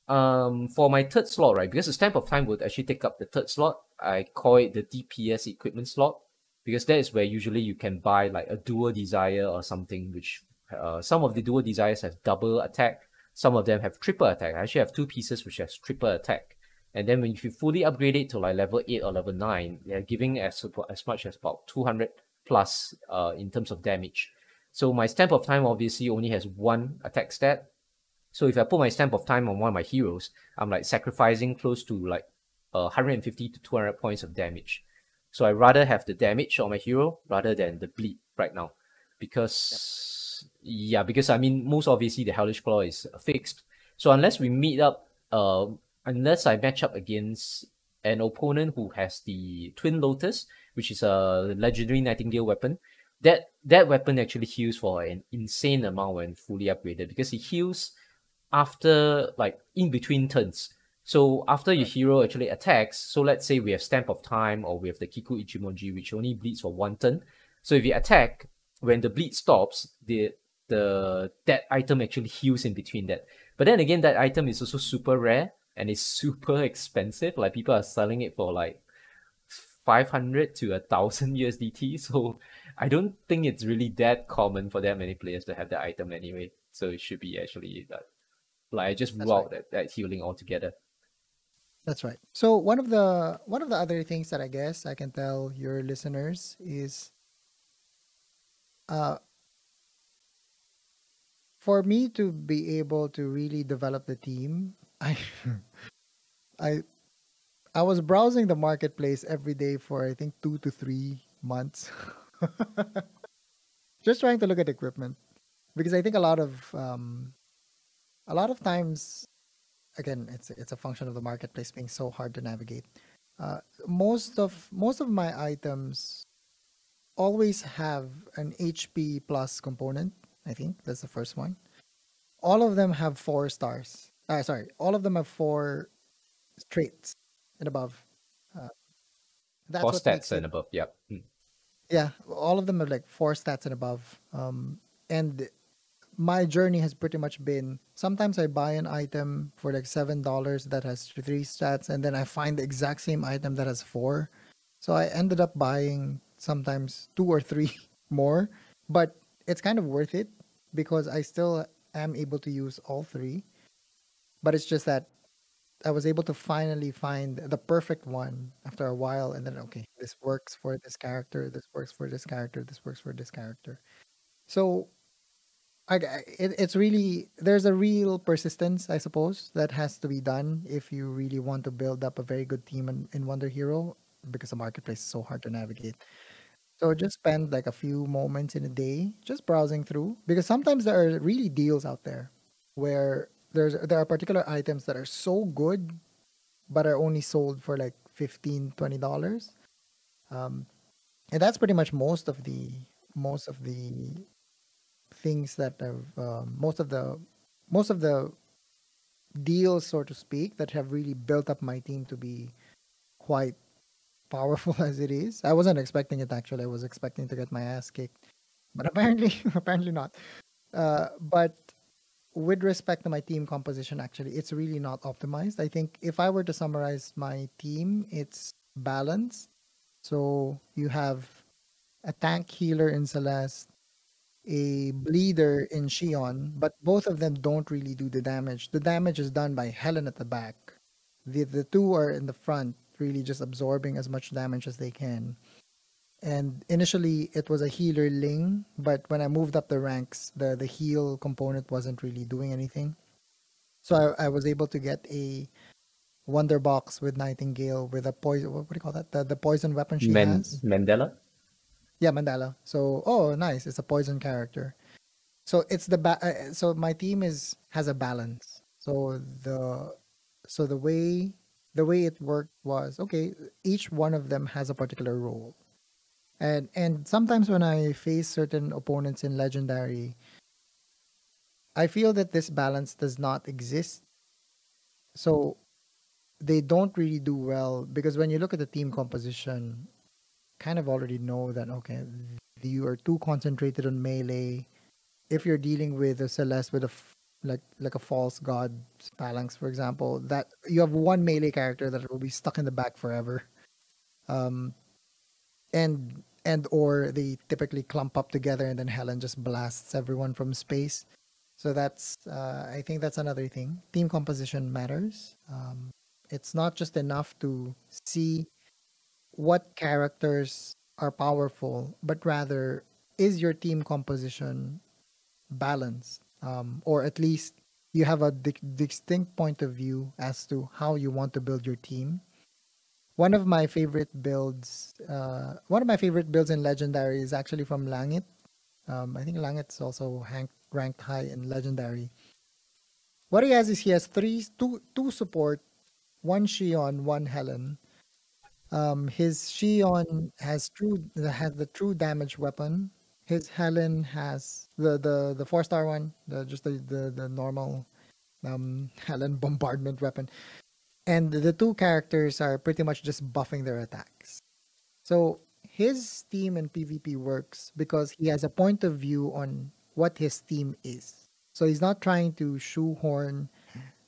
B: for my third slot, right, because the Stamp of Time would actually take up the third slot, I call it the DPS equipment slot because that is where usually you can buy like a dual desire or something, which some of the dual desires have double attack, some of them have triple attack. I actually have 2 pieces which has triple attack. And then when you fully upgrade it to like level 8 or level 9, they're giving as much as about 200 plus in terms of damage. So my Stamp of Time obviously only has 1 attack stat. So if I put my Stamp of Time on one of my heroes, I'm like sacrificing close to like 150 to 200 points of damage. So I rather have the damage on my hero rather than the bleed right now. Because, because I mean, most obviously the Hellish Claw is fixed. So unless we meet up, unless I match up against an opponent who has the Twin Lotus, which is a legendary Nightingale weapon, that weapon actually heals for an insane amount when fully upgraded because it heals after like in between turns. So after your hero actually attacks, so let's say we have Stamp of Time or we have the Kiku Ichimonji, which only bleeds for 1 turn. So if you attack, when the bleed stops, that item actually heals in between that. But then again, that item is also super rare and it's super expensive. Like people are selling it for like 500 to 1,000 USDT. So I don't think it's really that common for that many players to have that item anyway. So it should be actually like I just rule out that healing altogether.
A: That's right. So one of the other things that I guess I can tell your listeners is uh for me to be able to really develop the team, I I I was browsing the marketplace every day for I think 2 to 3 months, just trying to look at equipment because I think a lot of times, again, it's a function of the marketplace being so hard to navigate. Most of my items always have an HP plus component. I think that's the first one. All of them have 4 stars. Sorry, all of them have 4 traits and above. Uh,
B: Four
A: that's what
B: stats
A: makes
B: and
A: it.
B: above. Yep.
A: Yeah, all of them are like 4 stats and above. And my journey has pretty much been sometimes I buy an item for like $7 that has 3 stats, and then I find the exact same item that has four. So I ended up buying sometimes two or three more, but it's kind of worth it because I still am able to use all three. But it's just that I was able to finally find the perfect one after a while, and then okay, this works for this character, this works for this character, this works for this character. So it's really there's a real persistence, I suppose, that has to be done if you really want to build up a very good team in Wonder Hero because the marketplace is so hard to navigate. So just spend like a few moments in a day just browsing through because sometimes there are really deals out there where there are particular items that are so good but are only sold for like $15-$20. Um, and that's pretty much most of the things that have most of the deals, so to speak, that have really built up my team to be quite powerful as it is. I wasn't expecting it actually. I was expecting to get my ass kicked, but apparently, apparently not. But with respect to my team composition, actually, it's really not optimized. I think if I were to summarize my team, it's balanced. So you have a tank healer in Celeste, a bleeder in Shion, but both of them don't really do the damage. The damage is done by Helen at the back. The two are in the front, really just absorbing as much damage as they can. And initially it was a healer Ling, but when I moved up the ranks, the heal component wasn't really doing anything. So I was able to get a Wonder Box with Nightingale with a poison. What do you call that? The poison weapon she has.
B: Mandela.
A: Yeah, Mandala. So oh, nice. It's a poison character. So it's so my team is has a balance. So the way it worked was okay. Each one of them has a particular role, and sometimes when I face certain opponents in Legendary, I feel that this balance does not exist. So they don't really do well because when you look at the team composition, kind of already know that okay, you are too concentrated on melee. If you're dealing with a Celeste with like a false god phalanx, for example, that you have one melee character that will be stuck in the back forever. Um, and or they typically clump up together and then Helen just blasts everyone from space. So that's I think that's another thing. Team composition matters. It's not just enough to see what characters are powerful, but rather is your team composition balanced, or at least you have a distinct point of view as to how you want to build your team. One of my favorite builds in Legendary is actually from Langit. I think Langit's also ranked high in Legendary. What he has is he has two support, one Shion, one Helen. His Shion has the true damage weapon. His Helen has the 4-star one, the normal Helen bombardment weapon. And the two characters are pretty much just buffing their attacks. So his team in PvP works because he has a point of view on what his team is. So he's not trying to shoehorn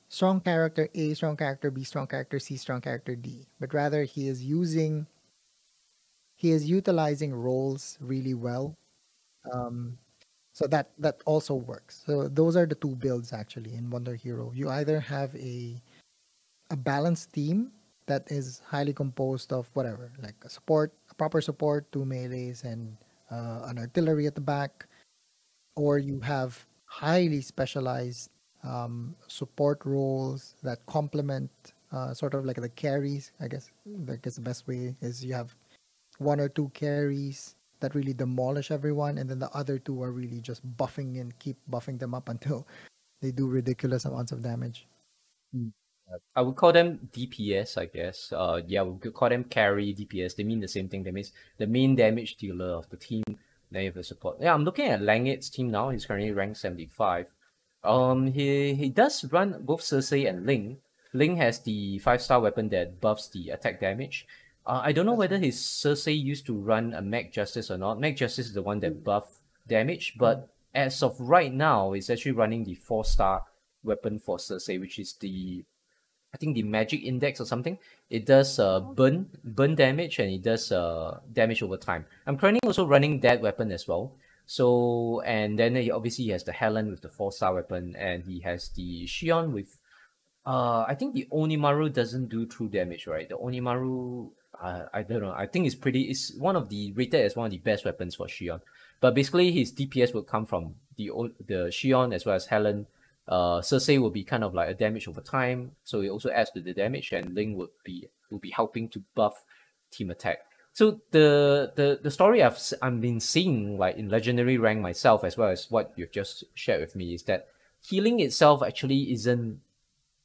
A: strong character A, strong character B, strong character C, strong character D, but rather he is utilizing roles really well. Um, so that also works. So those are the two builds actually in Wonder Hero. You either have a balanced team that is highly composed of whatever, like a proper support, two melees, and an artillery at the back, or you have highly specialized support roles that complement sort of like the carries. I guess the best way is you have one or two carries that really demolish everyone, and then the other two are really just buffing and keep buffing them up until they do ridiculous amounts of damage.
B: I would call them DPS, I guess. Yeah, we could call them carry DPS. They mean the same thing. That means the main damage dealer of the team. Then you have the support. Yeah, I'm looking at Langit's team now. He's currently ranked 75. He does run both Cersei and Ling. Ling has the 5-star weapon that buffs the attack damage. I don't know
A: That's
B: whether
A: right.
B: his Cersei used to run a Mag Justice or not. Mag Justice is the one that buff damage,
A: Mm.
B: but as of right now, it's actually running the 4-star weapon for Cersei, which is the I think the magic index or something. It does burn damage and it does damage over time. I'm currently also running that weapon as well. So and then obviously he has the Helen with the 4-star weapon, and he has the Shion with I think the Onimaru doesn't do true damage, right? The Onimaru, I don't know. I think it's one of the rated as one of the best weapons for Shion. But basically, his DPS will come from the Shion as well as Helen. Cersei will be kind of like a damage over time, so it also adds to the damage, and Ling will be helping to buff team attack. So the story I've been seeing like in legendary rank myself as well as what you've just shared with me is that healing itself actually isn't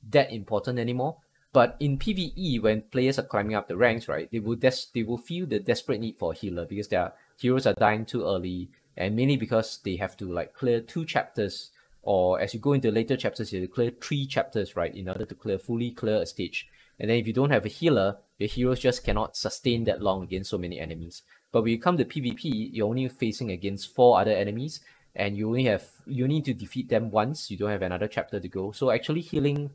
B: that important anymore. But in PvE, when players are climbing up the ranks, right, they will feel the desperate need for a healer because their heroes are dying too early, and mainly because they have to like clear 2 chapters, or as you go into later chapters, you have to clear 3 chapters, right, in order to fully clear a stage. And then if you don't have a healer, your heroes just cannot sustain that long against so many enemies. But when you come to PvP, you're only facing against 4 other enemies, and you need to defeat them once. You don't have another chapter to go. So actually, healing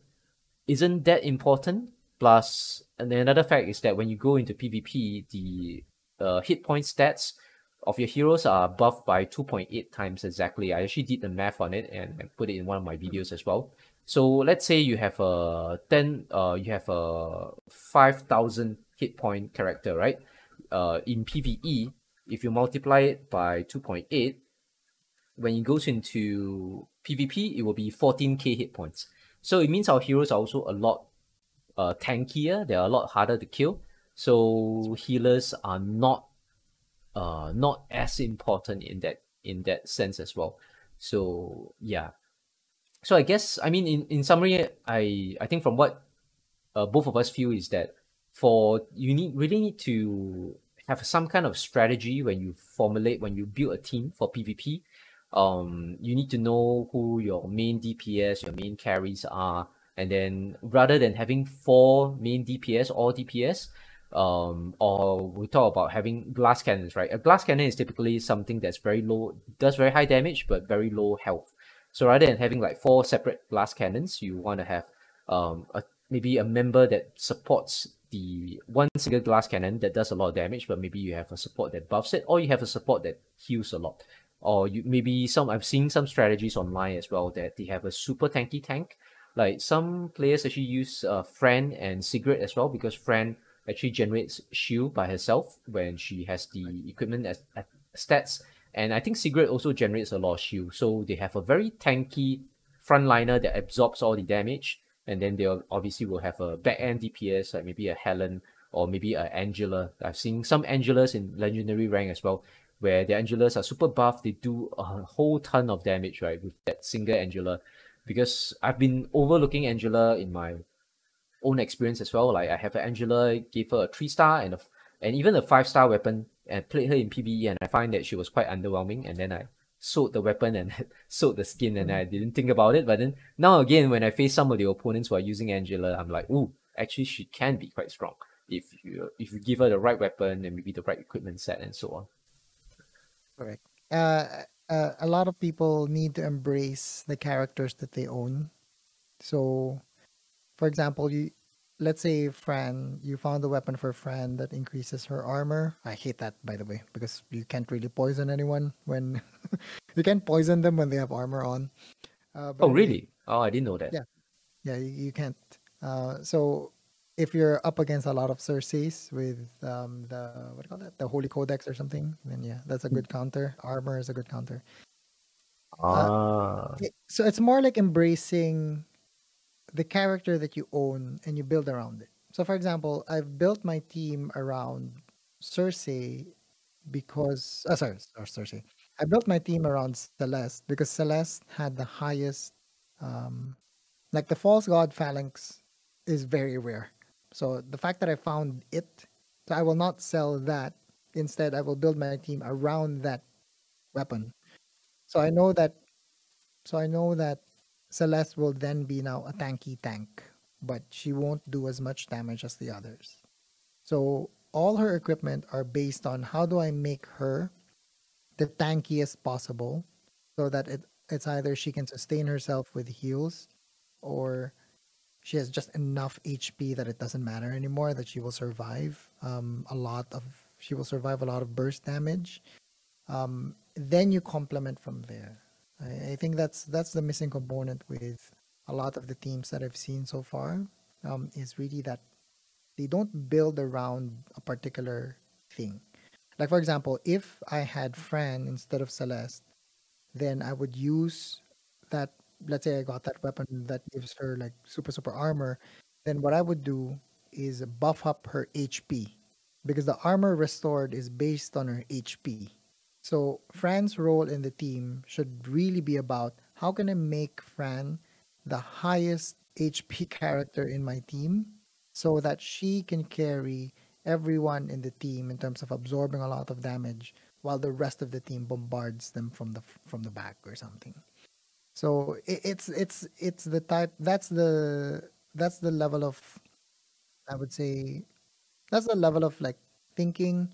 B: isn't that important. Plus, and then another fact is that when you go into PvP, the hit point stats of your heroes are buffed by 2.8 times exactly. I actually did the math on it and put it in one of my videos as well. So let's say you have a 5,000 hit point character, right? In PvE, if you multiply it by 2.8, when it goes into PvP, it will be 14k hit points. So it means our heroes are also a lot tankier. They're a lot harder to kill. So healers are not as important in that sense as well. So yeah. So I guess I mean in summary, I think from what both of us feel is that you really need to have some kind of strategy when you build a team for PvP. You need to know who your main DPS, your main carries are, and then rather than having 4 main DPS, all DPS, or we talk about having glass cannons, right? A glass cannon is typically something that's very low, does very high damage but very low health. So rather than having like 4 separate glass cannons, you want to have maybe a member that supports the one single glass cannon that does a lot of damage, but maybe you have a support that buffs it, or you have a support that heals a lot. Or you maybe I've seen some strategies online as well that they have a super tanky tank. Like some players actually use Fran and Sigrid as well, because Fran actually generates shield by herself when she has the equipment as stats. And I think Sigrid also generates a lot of shield. So they have a very tanky frontliner that absorbs all the damage. And then they obviously will have a back end DPS, like maybe a Helen or maybe a Angela. I've seen some Angelas in legendary rank as well, where the Angelas are super buff. They do a whole ton of damage, right, with that single Angela. Because I've been overlooking Angela in my own experience as well. Like I have an Angela, gave her a 3-star and even a 5-star weapon, and played her in PvE, and I find that she was quite underwhelming. And then I sold the weapon and sold the skin, and I didn't think about it. But then now again, when I face some of the opponents who are using Angela, I'm like, ooh, actually she can be quite strong if you give her the right weapon and maybe the right equipment set and so on.
A: Correct. A lot of people need to embrace the characters that they own. So, for example, let's say Fran, you found a weapon for Fran that increases her armor. I hate that, by the way, because you can't really poison anyone when you can't poison them when they have armor on. But
B: Oh
A: anyway,
B: really? Oh, I didn't know that.
A: yeah, yeah, you can't. So if you're up against a lot of Circes with the what do you call that, the Holy Codex or something, then yeah, that's a good counter. Armor is a good counter. Uh,
B: Ah.
A: so it's more like embracing the character that you own and you build around it. So, for example, I've built my team around Cersei because, Cersei. I built my team around Celeste because Celeste had the highest, um, like the false god phalanx is very rare. So the fact that I found it, so I will not sell that. Instead, I will build my team around that weapon. So I know that so I know that Celeste will then be now a tanky tank, but she won't do as much damage as the others. So all her equipment are based on how do I make her the tankiest possible, so that it's either she can sustain herself with heals, or she has just enough HP that it doesn't matter anymore, that she will survive she will survive a lot of burst damage. Then you complement from there. I think that's the missing component with a lot of the teams that I've seen so far, is really that they don't build around a particular thing. Like for example, if I had Fran instead of Celeste, then I would use that. Let's say I got that weapon that gives her like super armor. Then what I would do is buff up her HP, because the armor restored is based on her HP. So Fran's role in the team should really be about how can I make Fran the highest HP character in my team, so that she can carry everyone in the team in terms of absorbing a lot of damage, while the rest of the team bombards them from the back or something. So it's the type, that's the level of, I would say, that's the level of like thinking,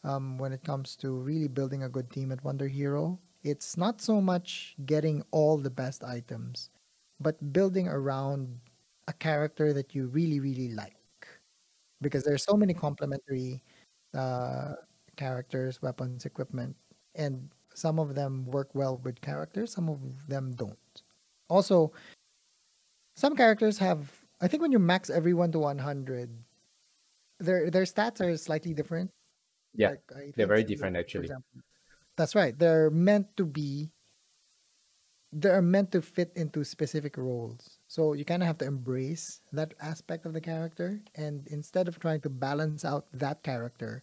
A: when it comes to really building a good team at Wonder Hero. It's not so much getting all the best items, but building around a character that you really like, because there's so many complementary uh, characters, weapons, equipment, and some of them work well with characters, some of them don't. Also, some characters have, I think when you max everyone to 100, their stats are slightly different.
B: Yeah,
A: Like I
B: they're
A: think,
B: very
A: like,
B: different
A: for
B: actually.
A: example, that's right. They're meant to fit into specific roles. So you kind of have to embrace that aspect of the character, and instead of trying to balance out that character,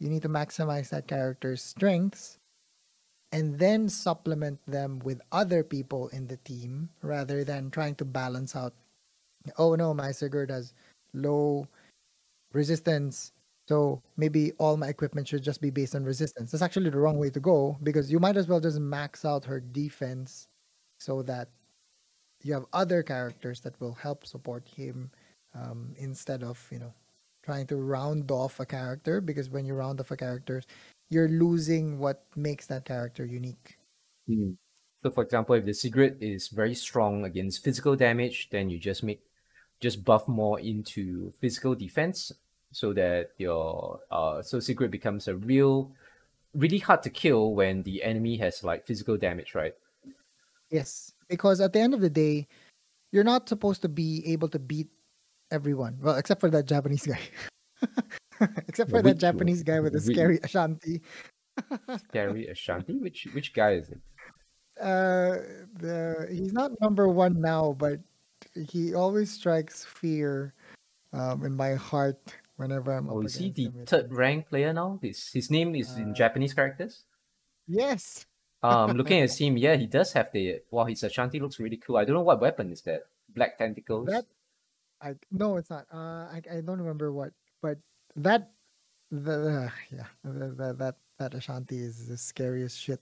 A: you need to maximize that character's strengths and then supplement them with other people in the team, rather than trying to balance out, oh no, my Sigurd has low resistance, so maybe all my equipment should just be based on resistance. That's actually the wrong way to go, because you might as well just max out her defense, so that you have other characters that will help support him, instead of trying to round off a character, because when you round off a character, you're losing what makes that character unique.
B: Mm. So for example, if the Sigrid is very strong against physical damage, then you just buff more into physical defense, so that your so Sigrid becomes a really hard to kill when the enemy has like physical damage, right?
A: Yes, because at the end of the day, you're not supposed to be able to beat everyone. Well, except for that Japanese guy. Except for that
B: Which
A: Japanese guy with the scary Ashanti.
B: scary Ashanti? Which guy is it?
A: Uh, he's not number one now, but he always strikes fear, in my heart whenever I'm
B: Oh,
A: up
B: is he
A: against
B: the
A: him.
B: third rank player now? His name is in Japanese characters.
A: Yes,
B: Looking at him, yeah, he does have the wow. His Ashanti looks really cool. I don't know what weapon is that. Black
A: that
B: tentacles.
A: I no, it's not. I don't remember what, but that yeah, that Ashanti is the scariest shit.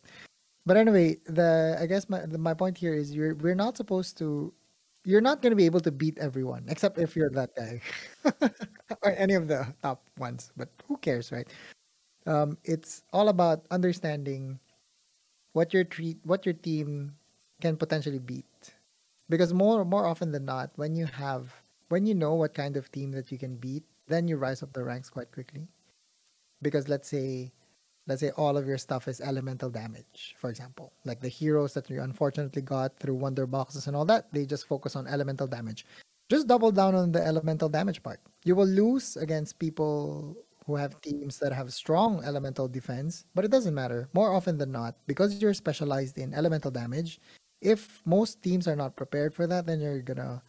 A: But anyway, the I guess my point here is we're not supposed to. You're not going to be able to beat everyone, except if you're that guy, or any of the top ones. But who cares, right? It's all about understanding what your team can potentially beat, because more often than not, when you know what kind of team that you can beat, then you rise up the ranks quite quickly. Because let's say all of your stuff is elemental damage, for example, like the heroes that you unfortunately got through wonder boxes and all that, they just focus on elemental damage. Just double down on the elemental damage part. You will lose against people who have teams that have strong elemental defense, but it doesn't matter. More often than not, because you're specialized in elemental damage, if most teams are not prepared for that, then you're gonna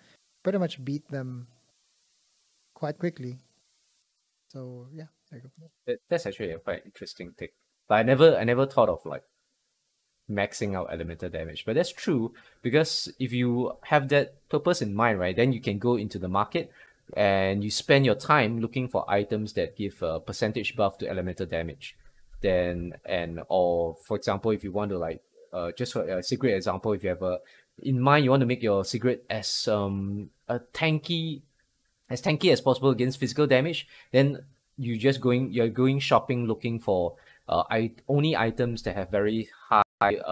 A: pretty much beat them quite quickly. So yeah, there you go.
B: That's actually a quite interesting take. But I never thought of like maxing out elemental damage. But that's true, because if you have that purpose in mind, right, then you can go into the market and you spend your time looking for items that give a percentage buff to elemental damage. Then and or for example, if you want to like just for a secret example, if you have a in mind you want to make your secret as tanky as possible against physical damage, then you're going shopping looking for only items that have very high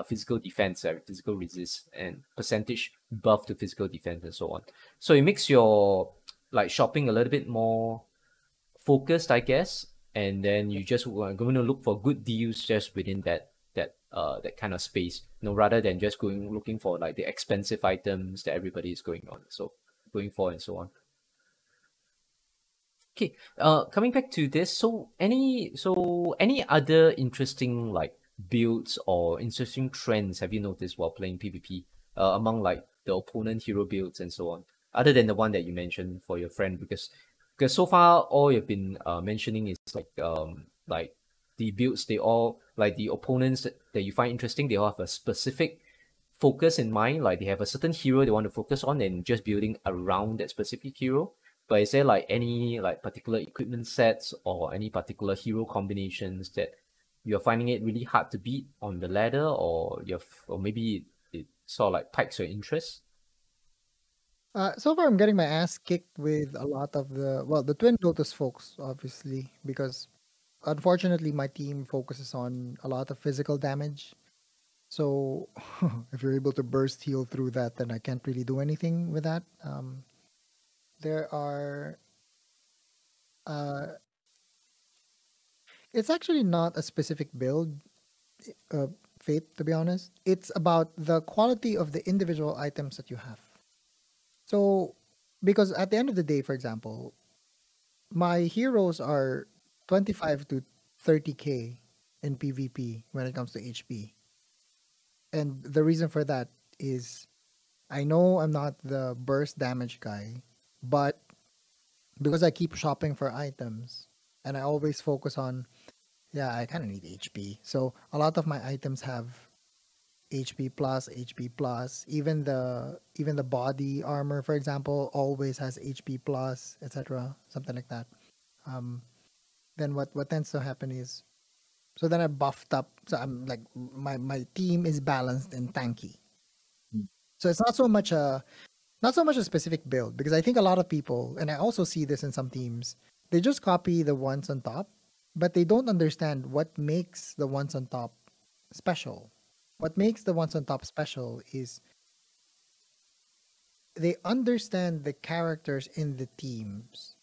B: physical defense, physical resist, and percentage buff to physical defense and so on. So it makes your like shopping a little bit more focused, I guess. And then you just are going to look for good deals just within that kind of space, rather than just going looking for like the expensive items that everybody is going for and so on. Okay, coming back to this, so any other interesting like builds or interesting trends have you noticed while playing PvP among like the opponent hero builds and so on, other than the one that you mentioned for your friend? Because so far all you've been mentioning is like the builds, they all like the opponents that you find interesting, they all have a specific focus in mind, like they have a certain hero they want to focus on and just building around that specific hero. But is there like any like particular equipment sets or any particular hero combinations that you're finding it really hard to beat on the ladder, or maybe it sort of like pikes your interest?
A: So far, I'm getting my ass kicked with a lot of the Twin Lotus folks, obviously, because unfortunately, my team focuses on a lot of physical damage. So if you're able to burst heal through that, then I can't really do anything with that. There are, uh, it's actually not a specific build, uh, Fate, to be honest. It's about the quality of the individual items that you have. So, because at the end of the day, for example, my heroes are 25 to 30k in PvP when it comes to HP. And the reason for that is I know I'm not the burst damage guy, but because I keep shopping for items and I always focus on, yeah, I kind of need HP. So a lot of my items have HP plus. Even the body armor, for example, always has HP plus, etc. Something like that. Um, then what tends to happen is, so then I buffed up. So I'm like my team is balanced and tanky.
B: Mm.
A: So it's not so much a specific build, because I think a lot of people, and I also see this in some teams, they just copy the ones on top, but they don't understand what makes the ones on top special. What makes the ones on top special is they understand the characters in the teams.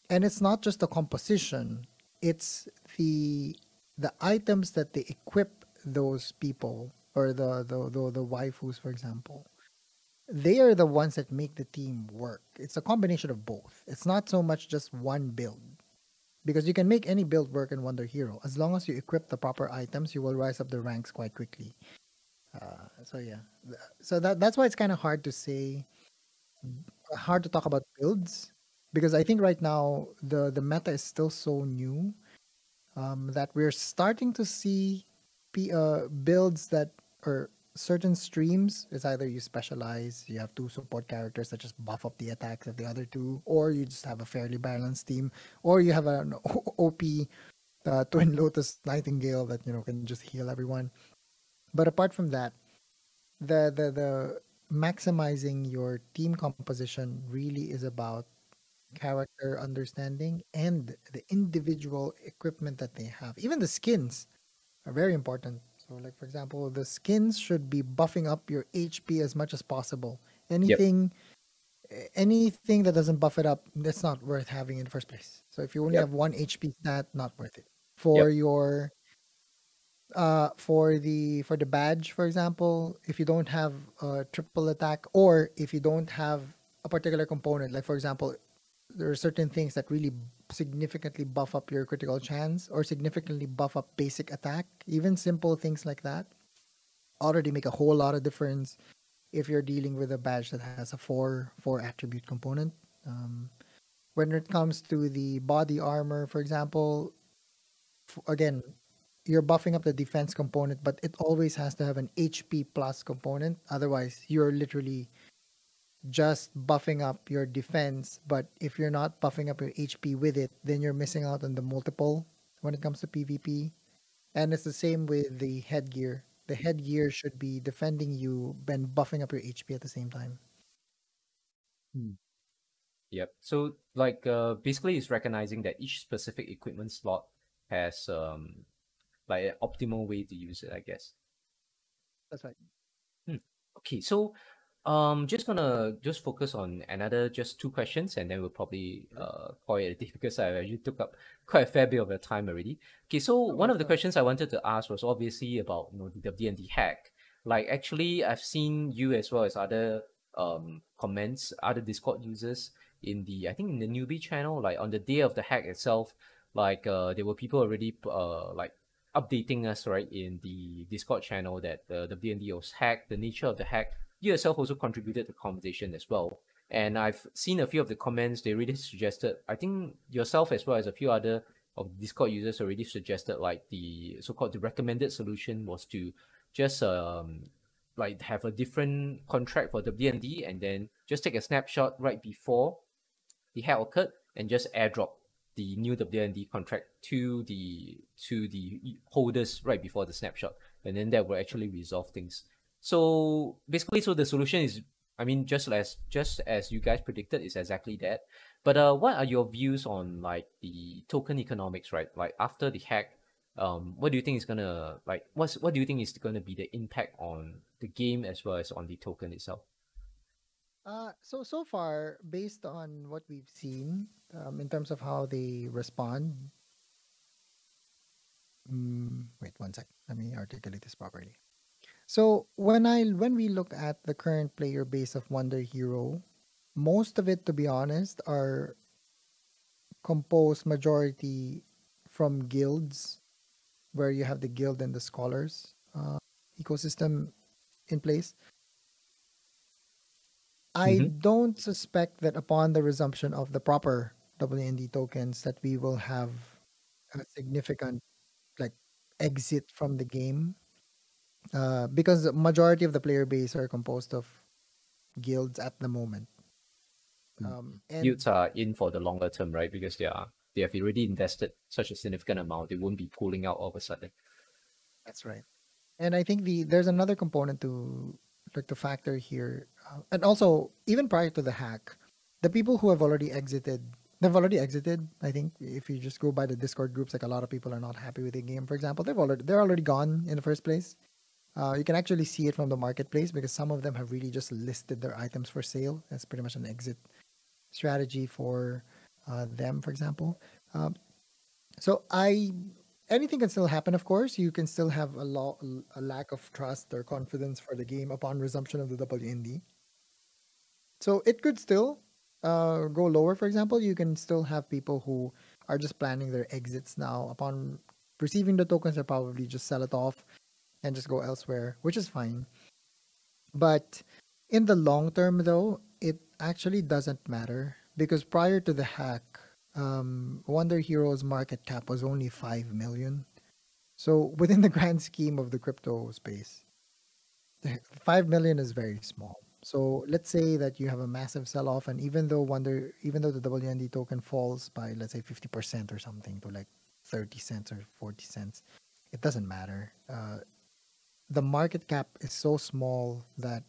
A: And it's not just the composition, it's the items that they equip those people, or the waifus, for example. They are the ones that make the team work. It's a combination of both. It's not so much just one build. Because you can make any build work in Wonder Hero. As long as you equip the proper items, you will rise up the ranks quite quickly. So yeah. So that's why it's kind of hard to talk about builds, because I think right now the meta is still so new, that we're starting to see builds that, or certain streams. It's either you specialize, you have two support characters that just buff up the attacks of the other two, or you just have a fairly balanced team, or you have an OP Twin Lotus Nightingale that can just heal everyone. But apart from that, the maximizing your team composition really is about character understanding and the individual equipment that they have. Even the skins are very important. So, like for example, the skins should be buffing up your HP as much as possible.
B: Yep.
A: Anything that doesn't buff it up, that's not worth having in the first place. So if you only
B: Yep.
A: have one HP stat, not worth it.
B: Yep.
A: For your for the badge, for example, if you don't have a triple attack, or if you don't have a particular component, like for example, there are certain things that really significantly buff up your critical chance, or significantly buff up basic attack. Even simple things like that already make a whole lot of difference if you're dealing with a badge that has a four attribute component. When it comes to the body armor, for example, again, you're buffing up the defense component, but it always has to have an HP plus component. Otherwise, you're literally just buffing up your defense. But if you're not buffing up your HP with it, then you're missing out on the multiple when it comes to PvP. And it's the same with the headgear. The headgear should be defending you and buffing up your HP at the same time.
B: Hmm. Yep. So like basically it's recognizing that each specific equipment slot has like an optimal way to use it, I guess.
A: That's right.
B: Hmm. Okay, so just gonna just focus on another just two questions and then we'll probably
A: Sure.
B: call it a day because I actually took up quite a fair bit of your time already. Okay, so
A: No
B: one
A: worries,
B: of the
A: no worries.
B: questions I wanted to ask was obviously about the D&D hack. Like actually I've seen you as well as other comments, other Discord users in the I think in the newbie channel, like on the day of the hack itself, like there were people already like updating us right in the Discord channel that the D&D was hacked, the nature of the hack. You yourself also contributed to the conversation as well. And I've seen a few of the comments, they really suggested, I think yourself as well as a few other of the Discord users already suggested like the so-called the recommended solution was to just like have a different contract for the D&D and then just take a snapshot right before the hack occurred and just airdrop the new WND contract to the holders right before the snapshot, and then that will actually resolve things. So basically, so the solution is, I mean, just as you guys predicted, is exactly that. But what are your views on like the token economics, right? Like after the hack, what do you think is gonna like what do you think is gonna be the impact on the game as well as on the token itself?
A: So far, based on what we've seen, in terms of how they respond, wait one sec. Let me articulate this properly. So when we look at the current player base of Wonder Hero, most of it, to be honest, are composed majority from guilds, where you have the guild and the scholars ecosystem in place. I
B: Mm-hmm.
A: don't suspect that upon the resumption of the proper WND tokens that we will have a significant like exit from the game, because the majority of the player base are composed of guilds at the moment. And
B: Guilds are in for the longer term, right? Because they have already invested such a significant amount, they won't be pulling out all of a sudden.
A: that's right. And I think there's another component to like to factor here, and also even prior to the hack, the people who have already exited, they've already exited. I think if you just go by the Discord groups, like a lot of people are not happy with the game. For example, they're already gone in the first place. You can actually see it from the marketplace because some of them have really just listed their items for sale. That's pretty much an exit strategy for them, for example. Um, so I anything can still happen. Of course, you can still have a lack of trust or confidence for the game upon resumption of the WND. So it could still go lower. For example, you can still have people who are just planning their exits now. Upon receiving the tokens, they probably just sell it off and just go elsewhere, which is fine. But in the long term, though, it actually doesn't matter because prior to the hack, Wonder Hero's market cap was only 5 million. So within the grand scheme of the crypto space, 5 million is very small. So let's say that you have a massive sell-off, and even though the WND token falls by let's say 50% or something to like 30 cents or 40 cents, it doesn't matter. The market cap is so small that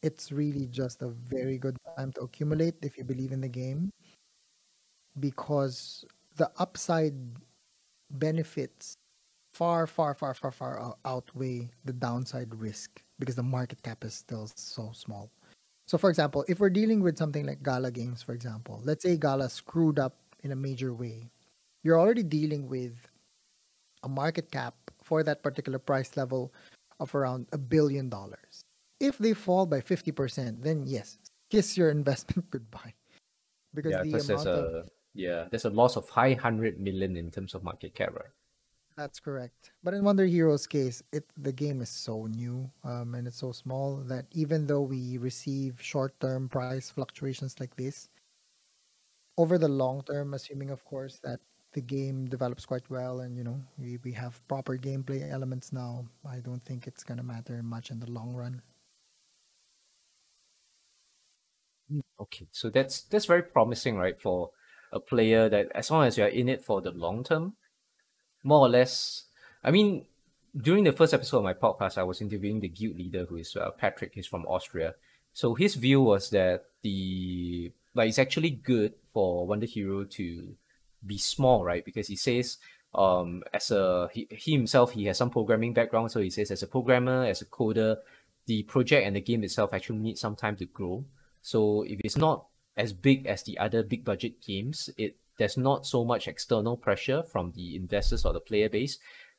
A: it's really just a very good time to accumulate if you believe in the game, because the upside benefits far outweigh the downside risk because the market cap is still so small. So, for example, if we're dealing with something like Gala Games, for example, let's say Gala screwed up in a major way, you're already dealing with a market cap for that particular price level of around $1 billion. If they fall by 50%, then yes, kiss your investment goodbye. Because
B: Yeah,
A: the
B: because
A: amount of
B: there's a loss of 500 million in terms of market cap, right?
A: That's correct. But in Wonder Hero's case, the game is so new, and it's so small that even though we receive short-term price fluctuations like this, over the long term, assuming of course that the game develops quite well and we have proper gameplay elements now, I don't think it's gonna matter much in the long run.
B: Okay, so that's very promising, right? For a player that as long as you're in it for the long term, more or less. I mean, during the first episode of my podcast, I was interviewing the guild leader who is Patrick. He's from Austria. So his view was that like it's actually good for WonderHero to be small, right? Because he says as a he himself he has some programming background, so he says as a programmer, as a coder, the project and the game itself actually need some time to grow. So if it's not as big as the other big budget games, there's not so much external pressure from the investors or the player base.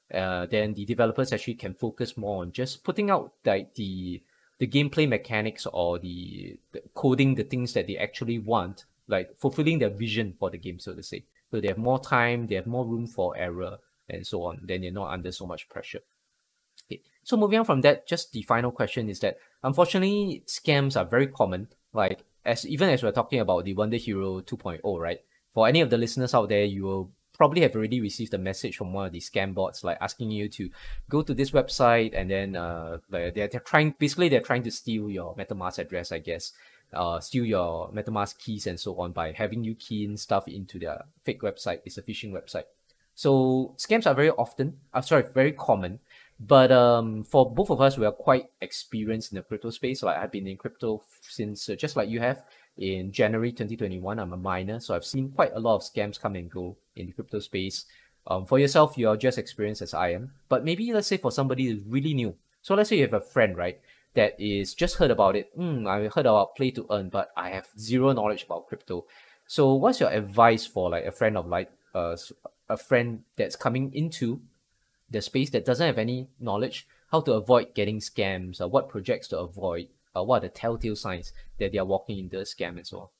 B: Then the developers actually can focus more on just putting out like the gameplay mechanics or the coding the things that they actually want, like fulfilling their vision for the game, so to say. So they have more time, they have more room for error, and so on. Then they're not under so much pressure. Okay. So moving on from that, just the final question is that unfortunately scams are very common. Like even as we're talking about the Wonder Hero 2.0, right? For any of the listeners out there, you will probably have already received a message from one of these scam bots, like asking you to go to this website, and then they're trying, basically they're trying to steal your MetaMask address, I guess, steal your MetaMask keys and so on by having you key in stuff into their fake website. It's a phishing website. So scams are very common. But for both of us, we are quite experienced in the crypto space. Like I've been in crypto since just like you have. In January 2021, I'm a miner, so I've seen quite a lot of scams come and go in the crypto space. For yourself, you're just experienced as I am. But maybe let's say for somebody who's really new. So let's say you have a friend, right, that is just heard about it. I heard about play to earn, but I have zero knowledge about crypto. So what's your advice for like a friend of like a friend that's coming into the space that doesn't have any knowledge, how to avoid getting scams, what projects to avoid, what are the telltale signs that they are walking into a scam and so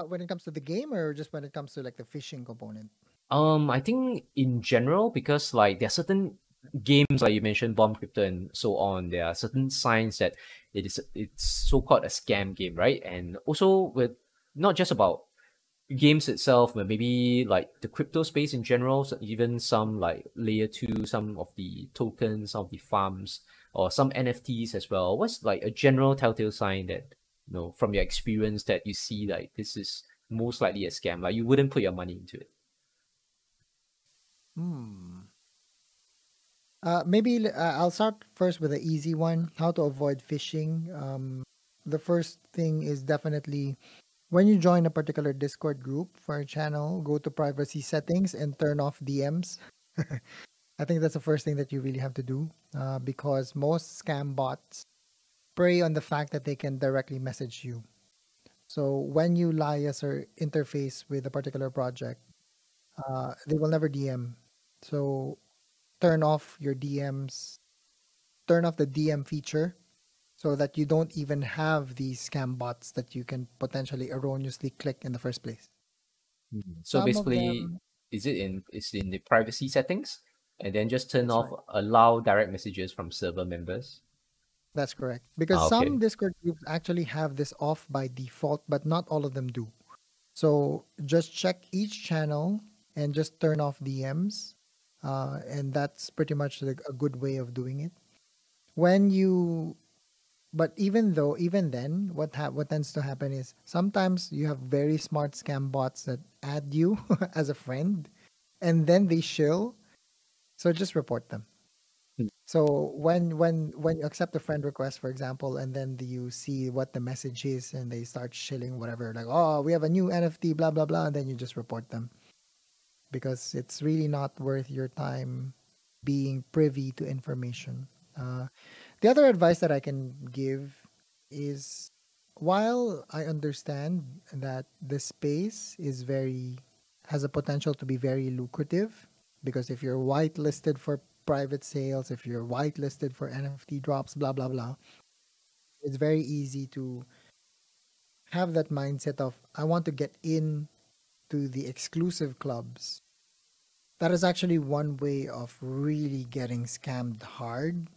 A: When it comes to the game, or just when it comes to like the phishing component?
B: on? I think in general, because like there are certain games like you mentioned, Bomb Crypto and so on, there are certain signs that it's so called a scam game, right? And also with not just about games itself, but maybe like the crypto space in general, so even some like layer two, some of the tokens, some of the farms, or some NFTs as well. What's like a general telltale sign that, from your experience, that you see like this is most likely a scam? Like you wouldn't put your money into it.
A: Hmm. Maybe I'll start first with the easy one: how to avoid phishing. The first thing is definitely when you join a particular Discord group for a channel, go to privacy settings and turn off DMs. I think that's the first thing that you really have to do, because most scam bots prey on the fact that they can directly message you. So when you liaise or interface with a particular project, they will never DM. So turn off your DMs, turn off the DM feature so that you don't even have these scam bots that you can potentially erroneously click in the first place.
B: So
A: Some of
B: basically,
A: them,
B: it's in the privacy settings, and then just turn
A: that's
B: off
A: right.
B: allow direct messages from server members.
A: That's correct. Because
B: Ah,
A: some
B: okay.
A: Discord groups actually have this off by default, but not all of them do. So just check each channel and just turn off DMs. And that's pretty much like a good way of doing it. When you, but even then, what tends to happen is sometimes you have very smart scam bots that add you as a friend, and then they shill. So just report them.
B: Mm.
A: So when you accept a friend request, for example, and then you see what the message is, and they start shilling whatever, like, oh, we have a new NFT, blah blah blah, and then you just report them, because it's really not worth your time being privy to information. The other advice that I can give is, while I understand that the space has a potential to be very lucrative, because if you're whitelisted for private sales, if you're whitelisted for NFT drops, blah blah blah, it's very easy to have that mindset of, I want to get in to the exclusive clubs. That is actually one way of really getting scammed hard.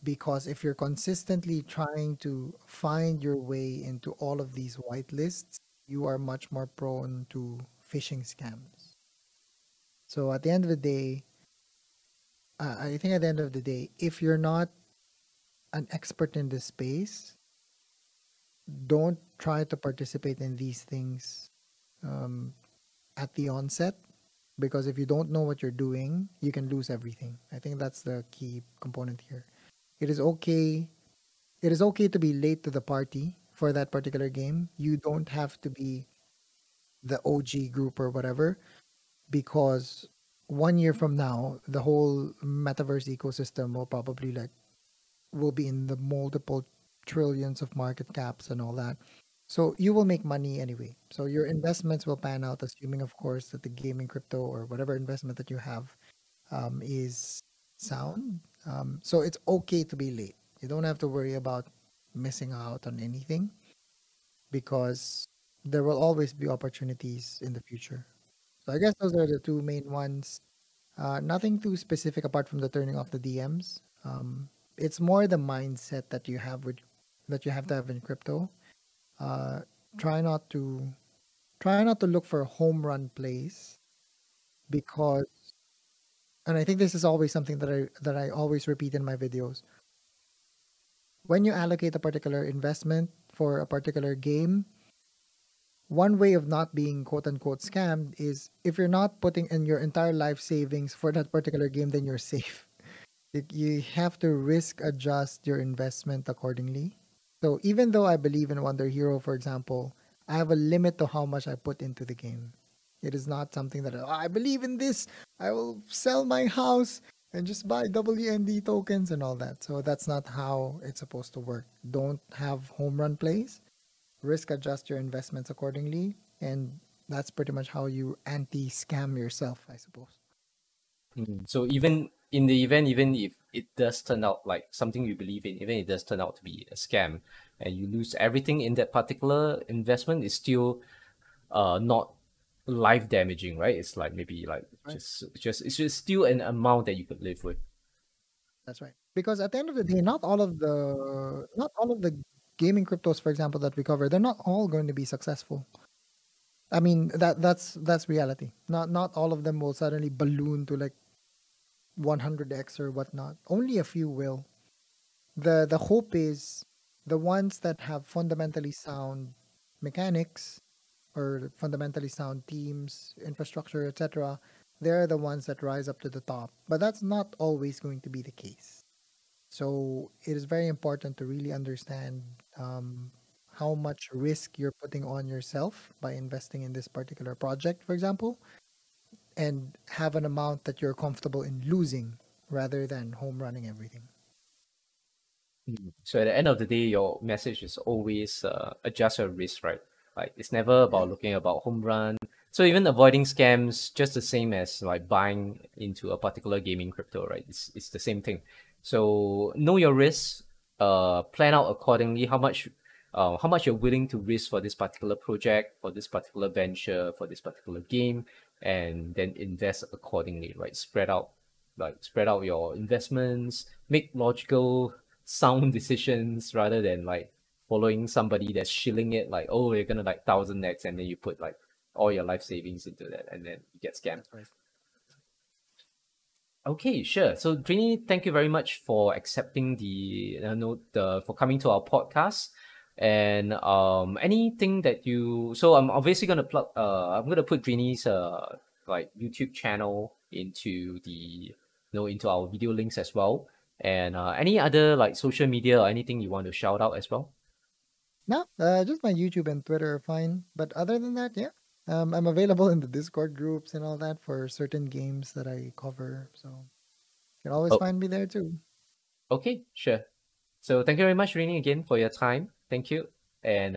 A: Because if you're consistently trying to find your way into all of these whitelists, you are much more prone to phishing scams. So at the end of the day, I think at the end of the day, if you're not an expert in this space, don't try to participate in these things um, at the onset, because if you don't know what you're doing, you can lose everything. I think that's the key component here. It is okay it is okay to be late to the party for that particular game. You don't have to be the OG group or whatever, because 1 year from now, the whole metaverse ecosystem will probably will be in the multiple trillions of market caps and all that. So you will make money anyway. So your investments will pan out, assuming, of course, that the gaming crypto or whatever investment that you have is sound. So it's okay to be late. You don't have to worry about missing out on anything, because there will always be opportunities in the future. So I guess those are the two main ones. Nothing too specific apart from the turning off the DMs. It's more the mindset that you have that you have to have in crypto. Uh, try not to try not to look for home run plays, because, and I think this is always something that I always repeat in my videos. When you allocate a particular investment for a particular game, one way of not being quote unquote scammed is if you're not putting in your entire life savings for that particular game, then you're safe. You have to risk adjust your investment accordingly. So even though I believe in Wonder Hero, for example, I have a limit to how much I put into the game. It is not something that, "Oh, I believe in this. I will sell my house and just buy WND tokens and all that." So that's not how it's supposed to work. Don't have home run plays. Risk adjust your investments accordingly, and that's pretty much how you anti-scam yourself, I suppose.
B: So even in the event, even if it does turn out like something you believe in, even if it does turn out to be a scam, and you lose everything in that particular investment, it's still not life damaging, right? It's like maybe like
A: Right.
B: it's just still an amount that you could live with.
A: That's right. Because at the end of the day, not all of the gaming cryptos, for example, that we cover, they're not all going to be successful. I mean, that's reality. Not all of them will suddenly balloon to like 100x or whatnot. Only a few will. The hope is the ones that have fundamentally sound mechanics or fundamentally sound teams, infrastructure, etc. They're the ones that rise up to the top. But that's not always going to be the case. So it is very important to really understand how much risk you're putting on yourself by investing in this particular project, for example, and have an amount that you're comfortable in losing rather than home running everything.
B: So at the end of the day, your message is always adjust your risk, right? Like it's never about
A: Yeah,
B: looking about home run. So even avoiding scams, just the same as like buying into a particular gaming crypto, right? It's the same thing. So know your risks, plan out accordingly how much you're willing to risk for this particular project, for this particular venture, for this particular game, and then invest accordingly, right? Spread out your investments, make logical sound decisions rather than like following somebody that's shilling it like, oh, you're gonna like 1000x, and then you put like all your life savings into that and then you get scammed.
A: that's right.
B: Okay, sure. So Drini, thank you very much for accepting the note for coming to our podcast. And anything that you so I'm obviously gonna plug I'm gonna put Drini's like YouTube channel into the into our video links as well. And any other like social media or anything you want to shout out as well?
A: No, just my YouTube and Twitter are fine. But other than that, yeah, I'm available in the Discord groups and all that for certain games that I cover. So you can always
B: Oh,
A: find me there too.
B: okay, sure. So thank you very much, Rini, again for your time. Thank you. And